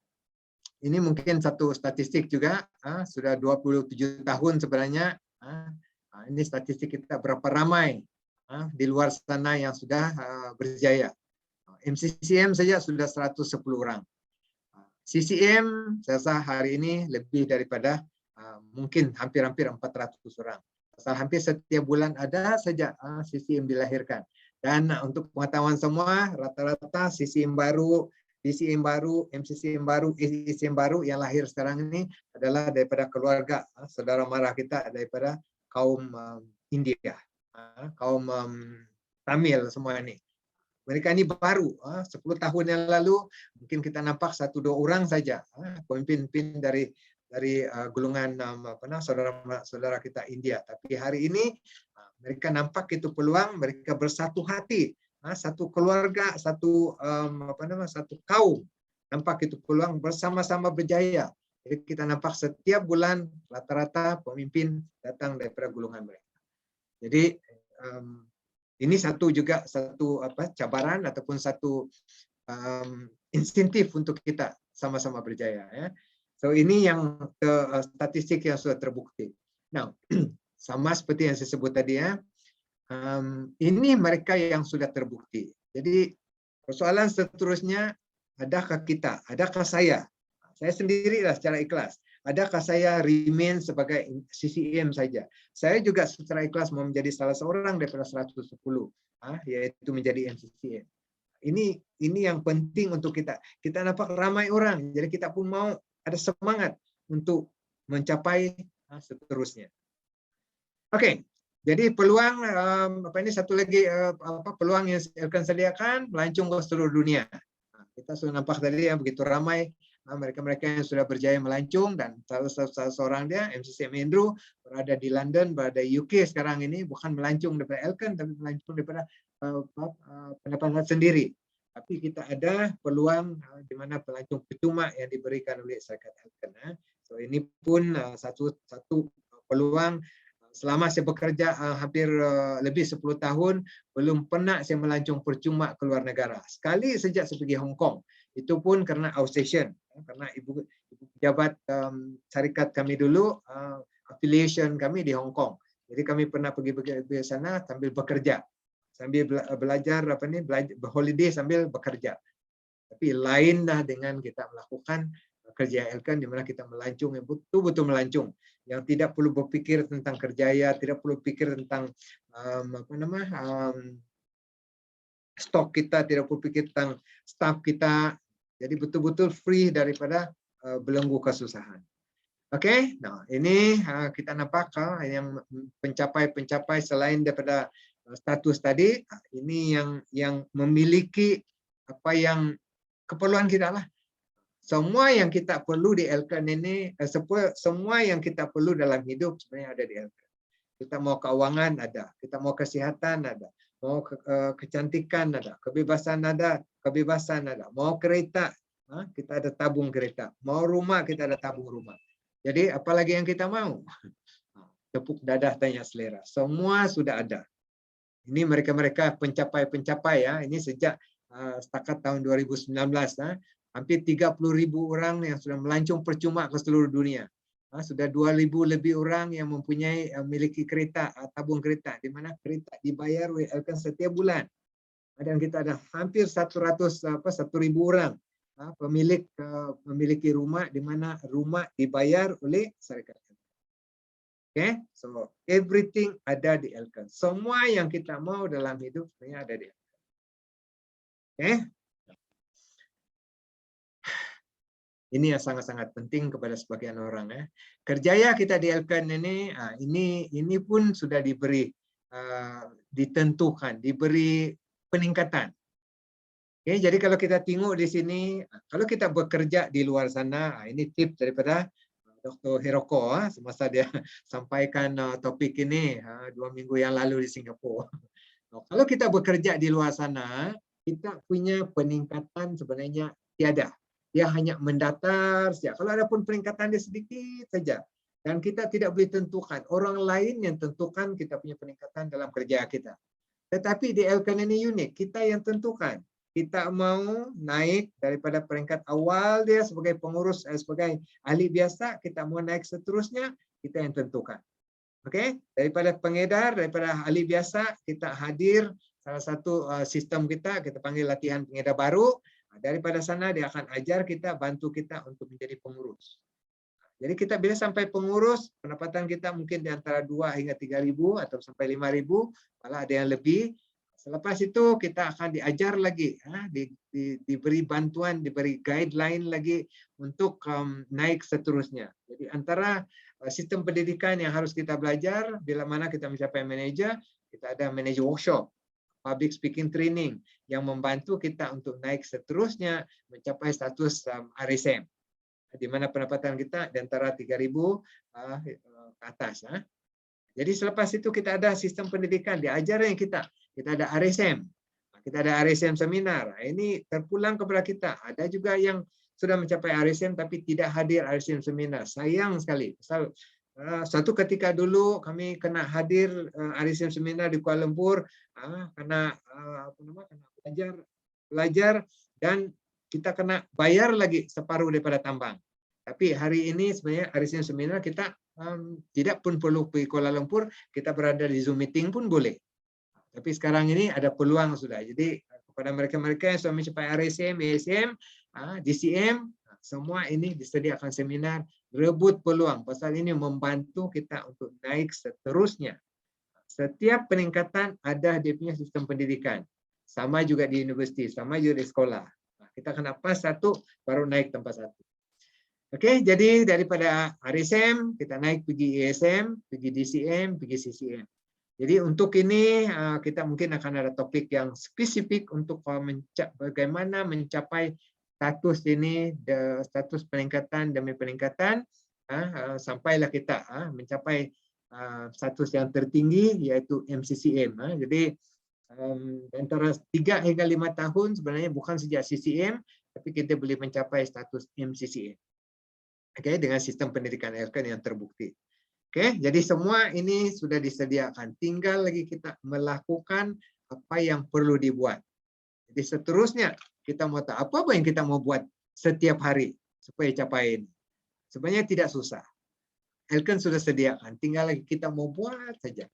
ini mungkin satu statistik juga, sudah 27 tahun sebenarnya. Ini statistik kita berapa ramai di luar sana yang sudah berjaya. MCCM saja sudah 110 orang. CCM saya rasa hari ini lebih daripada mungkin hampir-hampir 400 orang. Asal hampir setiap bulan ada saja CCM dilahirkan. Dan untuk pengetahuan semua, rata-rata CCM baru, DCM baru, MCCM baru, ECM baru yang lahir sekarang ini adalah daripada keluarga saudara mara kita daripada kaum India, kaum Tamil semua ini. Mereka ini baru, 10 tahun yang lalu mungkin kita nampak 1-2 orang saja pemimpin dari golongan saudara kita India. Tapi hari ini mereka nampak itu peluang, mereka bersatu hati, satu keluarga, satu satu kaum, nampak itu peluang bersama-sama berjaya. Jadi kita nampak setiap bulan rata-rata pemimpin datang daripada golongan mereka. Jadi ini satu cabaran ataupun satu insentif untuk kita sama-sama berjaya. Ya. So ini yang statistik yang sudah terbukti. Nah, sama seperti yang saya sebut tadi ya, ini mereka yang sudah terbukti. Jadi persoalan seterusnya, adakah kita, adakah saya sendirilah secara ikhlas. Adakah saya remain sebagai CCM saja? Saya juga secara ikhlas mau menjadi salah seorang daripada 110, yaitu menjadi MCCM. Ini yang penting untuk kita. Kita nampak ramai orang, jadi kita pun mau ada semangat untuk mencapai seterusnya. Oke, jadi peluang ini satu lagi peluang yang akan sediakan melancong ke seluruh dunia. Kita sudah nampak tadi yang begitu ramai mereka-mereka yang sudah berjaya melancong, dan salah seorang dia, MCCM Andrew, berada di London, berada di UK sekarang ini, bukan melancong daripada Elkan, tapi melancong daripada pendapatan sendiri. Tapi kita ada peluang di mana pelancong percuma yang diberikan oleh Syarikat Elkan. So ini pun satu peluang. Selama saya bekerja hampir lebih 10 tahun, belum pernah saya melancong percuma ke luar negara. Sekali sejak saya pergi Hong Kong. Itu pun karena outstation, karena ibu pejabat syarikat kami dulu, affiliation kami di Hong Kong. Jadi kami pernah pergi sana sambil bekerja, sambil belajar berholiday sambil bekerja. Tapi lain dah dengan kita melakukan kerja Elkan di mana kita melancong yang betul-betul melancong, yang tidak perlu berpikir tentang kerjaya, tidak perlu pikir tentang stok kita, tidak perlu pikir tentang staff kita. Jadi betul-betul free daripada belenggu kesusahan. Oke, nah ini kita nampak yang pencapai selain daripada status tadi, ini yang memiliki apa yang keperluan kita lah. Semua yang kita perlu di Elkan ini, semua yang kita perlu dalam hidup sebenarnya ada di Elkan. Kita mau keuangan ada, kita mau kesehatan ada, mau kecantikan ada, kebebasan ada, mau kereta, kita ada tabung kereta, mau rumah kita ada tabung rumah. Jadi apalagi yang kita mau? Tepuk dadah tanya selera. Semua sudah ada. Ini mereka-mereka pencapai ya. Ini sejak setakat tahun 2019. Hampir 30.000 orang yang sudah melancong percuma ke seluruh dunia. Sudah 2.000 lebih orang yang memiliki kereta, tabung kereta, di mana kereta dibayar oleh Elkan setiap bulan. Dan kita ada hampir 1.000 orang memiliki rumah, di mana rumah dibayar oleh syarikat. Okay, so everything ada di Elkan. Semua yang kita mau dalam hidup sebenarnya ada di Elkan. Okay. Ini yang sangat-sangat penting kepada sebagian orang. Kerjaya kita di Elkan ini pun sudah diberi ditentukan, diberi peningkatan. Oke, jadi kalau kita tengok di sini, kalau kita bekerja di luar sana, ini tips daripada Dr. Hiroko semasa dia sampaikan topik ini 2 minggu yang lalu di Singapura. Kalau kita bekerja di luar sana, kita punya peningkatan sebenarnya tiada. Dia hanya mendatar saja. Kalau ada pun peningkatan dia sedikit saja. Dan kita tidak boleh tentukan. Orang lain yang tentukan kita punya peningkatan dalam kerja kita. Tetapi di Elkan ini unik. Kita yang tentukan. kita mau naik daripada peringkat awal dia sebagai pengurus, sebagai ahli biasa, kita mau naik seterusnya, kita yang tentukan. Oke, daripada pengedar, daripada ahli biasa, kita hadir salah satu sistem kita panggil latihan pengedar baru. Daripada sana dia akan ajar kita, bantu kita untuk menjadi pengurus. Jadi kita bila sampai pengurus, pendapatan kita mungkin di antara 2 hingga 3.000 atau sampai 5.000, malah ada yang lebih. Selepas itu kita akan diajar lagi, diberi bantuan, diberi guideline lagi untuk naik seterusnya. Jadi antara sistem pendidikan yang harus kita belajar, bila mana kita mencapai manajer, kita ada manager workshop, public speaking training, yang membantu kita untuk naik seterusnya mencapai status RSM, di mana pendapatan kita di antara 3.000 ke atas. Jadi selepas itu kita ada sistem pendidikan, diajar yang kita ada RSM, kita ada RSM seminar. Ini terpulang kepada kita. Ada juga yang sudah mencapai RSM tapi tidak hadir RSM seminar. Sayang sekali. Suatu ketika dulu kami kena hadir RSM seminar di Kuala Lumpur karena belajar dan kita kena bayar lagi separuh daripada tambang. Tapi hari ini sebenarnya RSM seminar kita tidak pun perlu pergi Kuala Lumpur, kita berada di Zoom meeting pun boleh. Tapi sekarang ini ada peluang sudah. Jadi kepada mereka-mereka yang sudah mencapai RSM, ASM, DCM, semua ini disediakan seminar, rebut peluang. Pasal ini membantu kita untuk naik seterusnya. Setiap peningkatan ada dia punya sistem pendidikan. Sama juga di universiti, sama juga di sekolah. Kita kena pas satu, baru naik tempat satu. Oke, jadi daripada RSM, kita naik pergi ASM, pergi DCM, pergi CCM. Jadi untuk ini kita mungkin akan ada topik yang spesifik untuk bagaimana mencapai status ini, status peningkatan demi peningkatan, sampailah kita mencapai status yang tertinggi yaitu MCCM. Jadi antara 3 hingga 5 tahun sebenarnya bukan sejak CCM, tapi kita boleh mencapai status MCCM. Oke, dengan sistem pendidikan Elken yang terbukti. Oke, jadi semua ini sudah disediakan. Tinggal lagi kita melakukan apa yang perlu dibuat. Jadi seterusnya kita mau tahu apa yang kita mau buat setiap hari supaya capai ini. Sebenarnya tidak susah. Elken sudah sediakan. Tinggal lagi kita mau buat saja.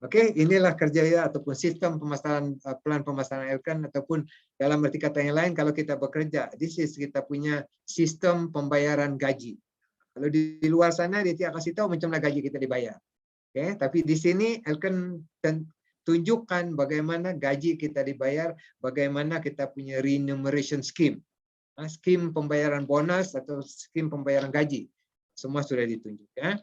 Oke, inilah kerja ataupun sistem pemasaran plan pemasaran Elken ataupun dalam arti kata yang lain kalau kita bekerja, this is kita punya sistem pembayaran gaji. Kalau di luar sana dia tidak kasih tahu macam mana gaji kita dibayar. Oke, tapi di sini Elken tunjukkan bagaimana gaji kita dibayar, bagaimana kita punya remuneration scheme. Skim pembayaran bonus atau skim pembayaran gaji. Semua sudah ditunjuk ya.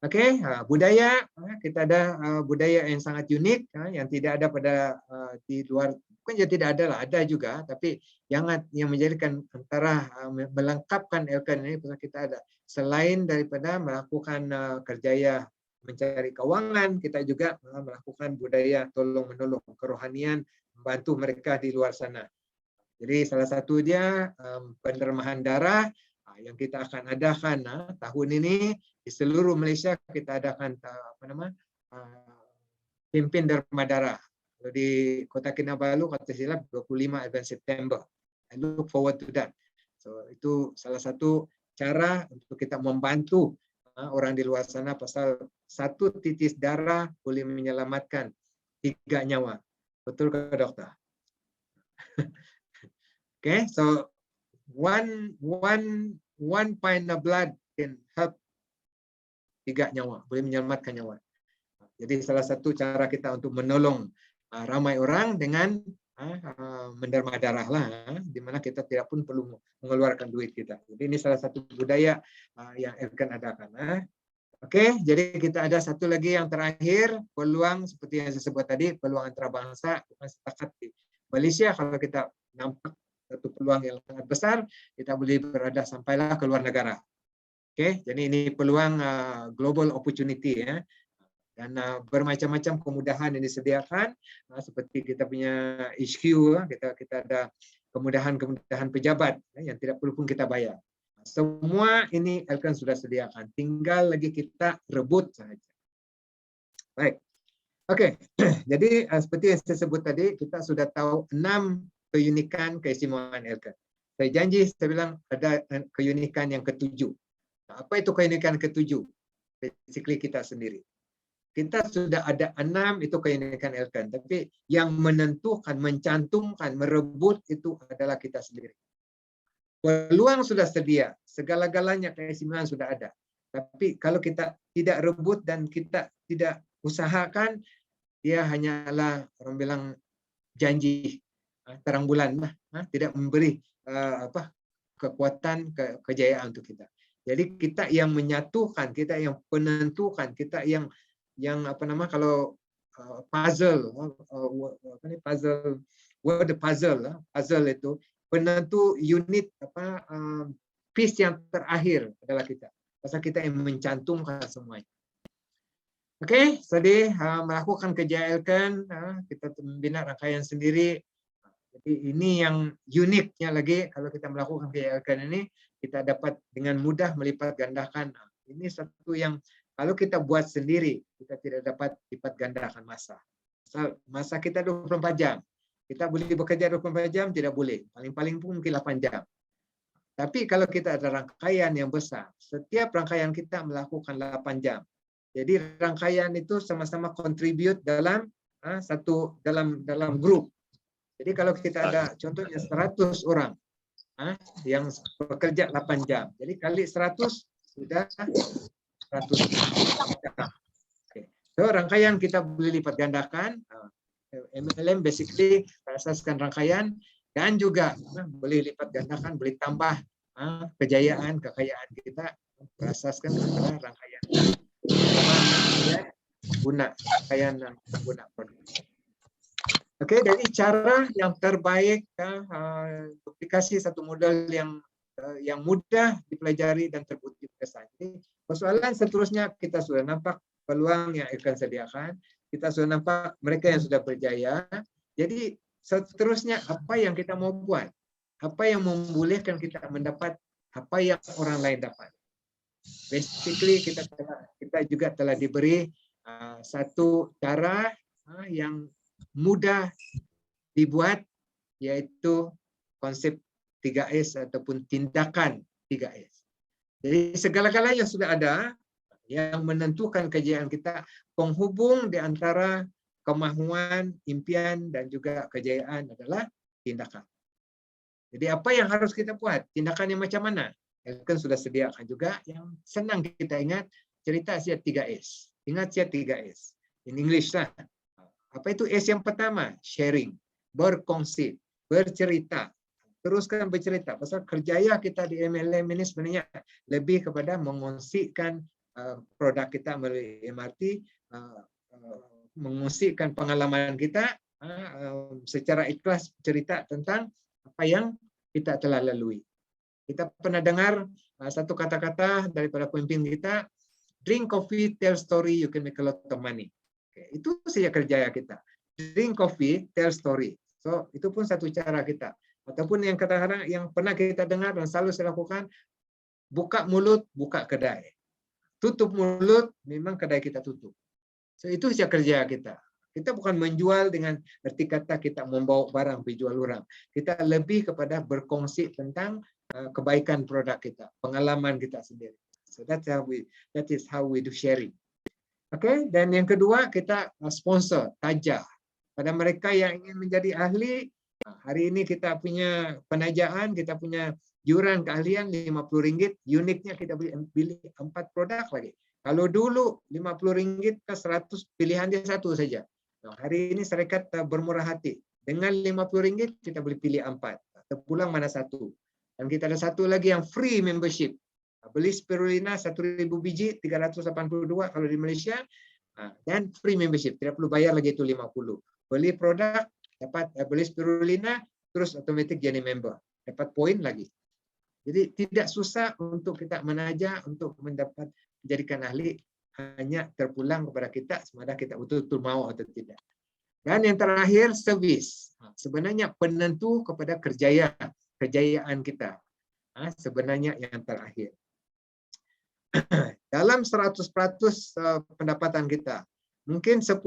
Oke, budaya kita ada budaya yang sangat unik yang tidak ada pada di luar, bukan ya tidak ada lah, ada juga, tapi yang menjadikan antara melengkapkan Elken ini kita ada selain daripada melakukan kerjaya mencari keuangan, kita juga melakukan budaya tolong menolong, kerohanian, membantu mereka di luar sana. Jadi salah satu dia pendermahan darah yang kita akan adakan tahun ini di seluruh Malaysia. Kita adakan pimpin derma darah di Kota Kinabalu, kata silap 25 September. I look forward to that. So itu salah satu cara untuk kita membantu orang di luar sana, pasal 1 titis darah boleh menyelamatkan 3 nyawa. Betul ke dokter? Okay, so one pint of blood can help 3 nyawa, boleh menyelamatkan nyawa. Jadi salah satu cara kita untuk menolong ramai orang dengan menderma darah lah, di mana kita tidak pun perlu mengeluarkan duit kita. Jadi ini salah satu budaya yang Elken adakan. Oke, jadi kita ada satu lagi yang terakhir, peluang seperti yang saya sebut tadi, peluang antarabangsa, bukan setakat di Malaysia. Kalau kita nampak satu peluang yang sangat besar, kita boleh berada sampailah ke luar negara. Oke, jadi ini peluang global opportunity ya. Dan bermacam-macam kemudahan yang disediakan, seperti kita punya HQ, kita ada kemudahan-kemudahan pejabat yang tidak perlu pun kita bayar. Semua ini Elken sudah sediakan, tinggal lagi kita rebut saja. Baik, oke. Jadi seperti yang saya sebut tadi, kita sudah tahu 6 keunikan, keistimewaan Elken. Saya janji, saya bilang ada keunikan yang ketujuh. Apa itu keunikan ketujuh? Basically kita sendiri. Kita sudah ada 6 itu keunikan Elken, tapi yang menentukan, mencantumkan, merebut itu adalah kita sendiri. Peluang sudah sedia, segala-galanya keistimewaan sudah ada. Tapi kalau kita tidak rebut dan kita tidak usahakan, dia hanyalah orang bilang janji terang bulan, tidak memberi kekuatan, kejayaan untuk kita. Jadi kita yang menyatukan, kita yang penentukan, kita yang kalau puzzle puzzle itu penentu unit piece yang terakhir adalah kita. Pasal kita yang mencantumkan semuanya. Oke, jadi melakukan kejayaan Elken, kita membina rangkaian sendiri. Jadi ini yang uniknya lagi, kalau kita melakukan kejayaan Elken ini, kita dapat dengan mudah melipat gandakan. Ini satu yang kalau kita buat sendiri, kita tidak dapat lipat gandakan masa. Masa kita 24 jam. Kita boleh bekerja 24 jam, tidak boleh. Paling-paling pun mungkin 8 jam. Tapi kalau kita ada rangkaian yang besar, setiap rangkaian kita melakukan 8 jam. Jadi rangkaian itu sama-sama contribute dalam dalam grup. Jadi kalau kita ada contohnya 100 orang yang bekerja 8 jam. Jadi kali 100 sudah 100 jam. So rangkaian kita boleh lipat gandakan. MLM basically berasaskan rangkaian dan juga boleh lipat gandakan, boleh tambah kejayaan, kekayaan kita berasaskan kepada rangkaian. Rangkaian pengguna produk. Oke, jadi cara yang terbaik duplikasi satu model yang mudah dipelajari dan terbukti berkesan. Persoalan seterusnya kita sudah nampak peluang yang akan sediakan, kita sudah nampak mereka yang sudah berjaya. Jadi seterusnya apa yang kita mau buat, apa yang membolehkan kita mendapat apa yang orang lain dapat. Basically kita juga telah diberi satu cara yang mudah dibuat, yaitu konsep 3S ataupun tindakan 3S. Jadi segala-galanya sudah ada yang menentukan kejayaan kita, penghubung di antara kemahuan, impian, dan juga kejayaan adalah tindakan. Jadi apa yang harus kita buat? Tindakan yang macam mana? Elken sudah sediakan juga yang senang kita ingat, cerita siat 3S. Ingat siat 3S. In English lah. Apa itu S yang pertama? Sharing. Berkongsi. Bercerita. Teruskan bercerita. Pasal kerjaya kita di MLM ini sebenarnya lebih kepada mengongsikan produk kita melalui MRT, mengongsikan pengalaman kita secara ikhlas, cerita tentang apa yang kita telah lalui. Kita pernah dengar satu kata-kata daripada pemimpin kita, drink coffee, tell story, you can make a lot of money. Itu saja kerja kita. Drink coffee, tell story. So itu pun satu cara kita. Ataupun yang kadang-kadang yang pernah kita dengar dan selalu saya lakukan, buka mulut, buka kedai. Tutup mulut, memang kedai kita tutup. So itu saja kerja kita. Kita bukan menjual dengan arti kata kita membawa barang pergi jual orang. Kita lebih kepada berkongsi tentang kebaikan produk kita, pengalaman kita sendiri. So that is how we do sharing. Oke, dan yang kedua kita sponsor, tajah. Pada mereka yang ingin menjadi ahli, hari ini kita punya penajaan, kita punya iuran keahlian RM50, uniknya kita pilih 4 produk lagi. Kalau dulu RM50 ke 100, pilihan dia satu saja. Nah, hari ini syarikat bermurah hati. Dengan RM50 kita boleh pilih 4. Terpulang mana satu. Dan kita ada satu lagi yang free membership. Beli spirulina 1.000 biji, 382 kalau di Malaysia. Dan free membership. Tidak perlu bayar lagi itu 50. Beli produk, dapat beli spirulina, terus otomatis jadi member. Dapat poin lagi. Jadi tidak susah untuk kita menajah, untuk mendapat menjadikan ahli, hanya terpulang kepada kita semada kita betul-betul mau atau tidak. Dan yang terakhir, servis. Sebenarnya penentu kepada kejayaan kita. Sebenarnya yang terakhir. Dalam 100% pendapatan kita, mungkin 10%,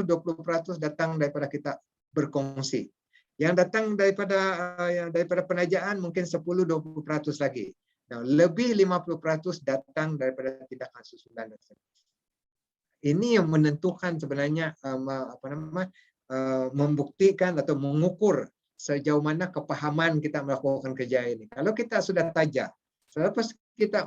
20% datang daripada kita berkongsi. Yang datang daripada penajaan mungkin 10-20% lagi. Nah, lebih 50% datang daripada tindakan susulan dan servis. Ini yang menentukan sebenarnya membuktikan atau mengukur sejauh mana kepahaman kita melakukan kerja ini. Kalau kita sudah tajam, selepas kita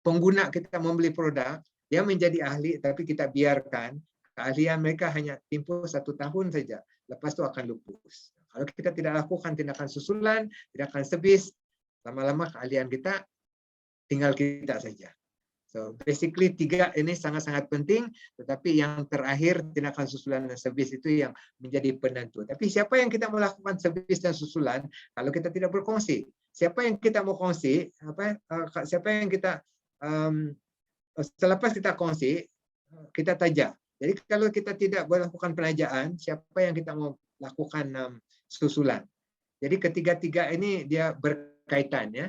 pengguna kita membeli produk, dia menjadi ahli, tapi kita biarkan keahlian mereka hanya tempoh 1 tahun saja, lepas itu akan lupus. Kalau kita tidak lakukan tindakan susulan, tindakan servis, lama-lama keahlian kita tinggal kita saja. So basically 3 ini sangat-sangat penting, tetapi yang terakhir tindakan susulan dan servis itu yang menjadi penentu. Tapi siapa yang kita melakukan servis dan susulan kalau kita tidak berkongsi? Siapa yang kita mau kongsi? Siapa yang kita selepas kita kongsi, kita tajak. Jadi kalau kita tidak melakukan penajaan, siapa yang kita mau lakukan susulan? Jadi ketiga-tiga ini dia berkaitan ya.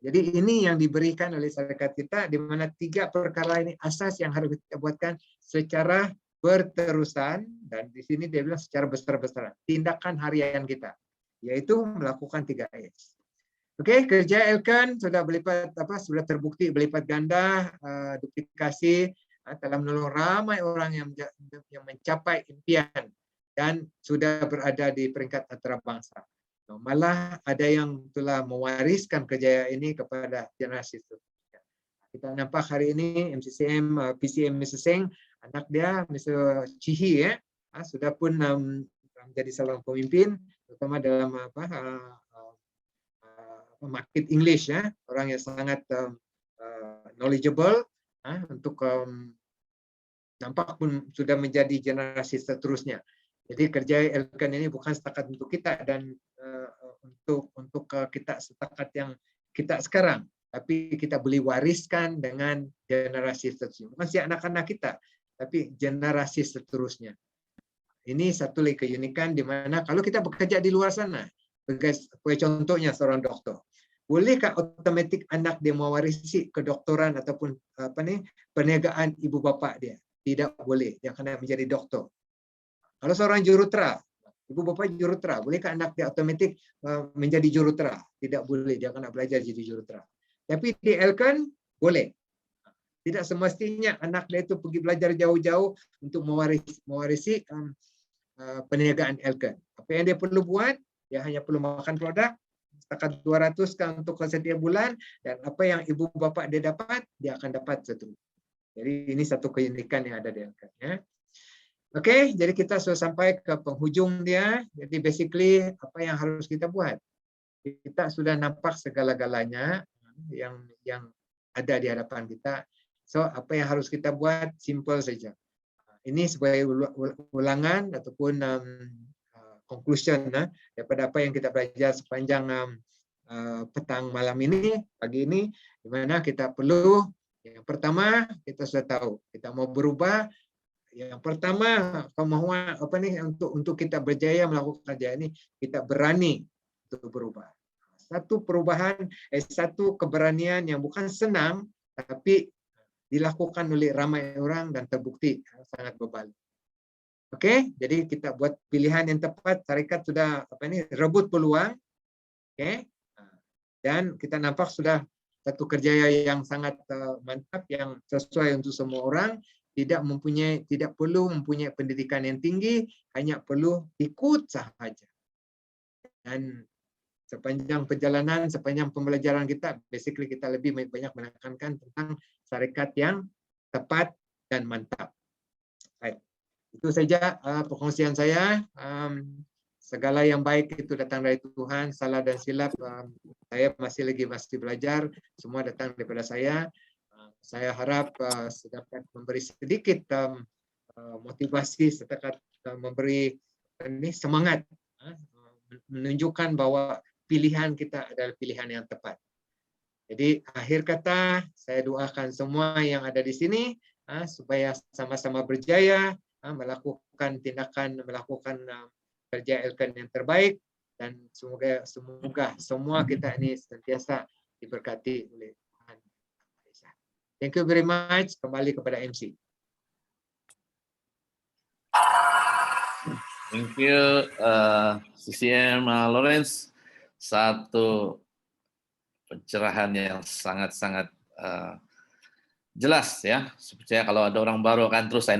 Jadi ini yang diberikan oleh syarikat kita, di mana 3 perkara ini asas yang harus kita buatkan secara berterusan, dan di sini dia bilang secara besar-besaran. Tindakan harian kita, yaitu melakukan 3S. Oke, kerja Elkan sudah sudah terbukti berlipat ganda, duplikasi, telah menolong ramai orang yang mencapai impian dan sudah berada di peringkat antarabangsa. Malah ada yang telah mewariskan kerjaya ini kepada generasi seterusnya. Kita nampak hari ini MCCM, PCM Mr. Seng, anak dia Mr. Chihi ya, sudah pun menjadi seorang pemimpin, terutama dalam market English ya, orang yang sangat knowledgeable untuk nampak pun sudah menjadi generasi seterusnya. Jadi kerja Elkan ini bukan setakat untuk kita dan untuk kita setakat yang kita sekarang, tapi kita boleh wariskan dengan generasi seterusnya. Bukan si anak-anak kita, tapi generasi seterusnya. Ini satu lagi keunikan di mana kalau kita bekerja di luar sana, sebagai contohnya seorang dokter, bolehkah otomatis anak dia mewarisi kedokteran ataupun perniagaan ibu bapa dia? Tidak boleh, dia akan menjadi dokter. Kalau seorang jurutera, ibu bapa jurutera, bolehkah anak dia otomatis menjadi jurutera? Tidak boleh, dia akan belajar jadi jurutera. Tapi di Elkan boleh. Tidak semestinya anak dia itu pergi belajar jauh-jauh untuk mewarisi perniagaan Elkan. Apa yang dia perlu buat? Dia hanya perlu makan produk setakat 200 kan untuk setiap bulan, dan apa yang ibu bapa dia dapat, dia akan dapat seterusnya. Jadi ini satu keunikan yang ada di Elkan ya. Oke, jadi kita sudah sampai ke penghujung dia. Jadi basically apa yang harus kita buat? Kita sudah nampak segala-galanya yang ada di hadapan kita. So apa yang harus kita buat? Simple saja. Ini sebagai ulangan ataupun conclusion daripada apa yang kita belajar sepanjang petang malam ini, pagi ini, di mana kita perlu yang pertama kita sudah tahu kita mau berubah. Yang pertama, kemauan untuk kita berjaya melakukan kerja ini, kita berani untuk berubah. Satu keberanian yang bukan senang, tapi dilakukan oleh ramai orang dan terbukti sangat berbalik. Oke, jadi kita buat pilihan yang tepat. Syarikat sudah rebut peluang. Oke, dan kita nampak sudah satu kerja yang sangat mantap, yang sesuai untuk semua orang. Tidak perlu mempunyai pendidikan yang tinggi, hanya perlu ikut sahaja. Dan sepanjang perjalanan, sepanjang pembelajaran kita, basically kita lebih banyak menekankan tentang syarikat yang tepat dan mantap. Baik. Itu saja perkongsian saya. Segala yang baik itu datang dari Tuhan, salah dan silap saya masih belajar, semua datang daripada saya. Saya harap dapat memberi sedikit motivasi, sedikit memberi semangat, menunjukkan bahwa pilihan kita adalah pilihan yang tepat. Jadi akhir kata, saya doakan semua yang ada di sini supaya sama-sama berjaya melakukan kerja Elkan yang terbaik, dan semoga semua kita ini senantiasa diberkati oleh Tuhan. Thank you very much. Kembali kepada MC. Thank you, CCM Lawrence. Satu pencerahan yang sangat-sangat jelas ya. Sepertinya kalau ada orang baru akan terus saya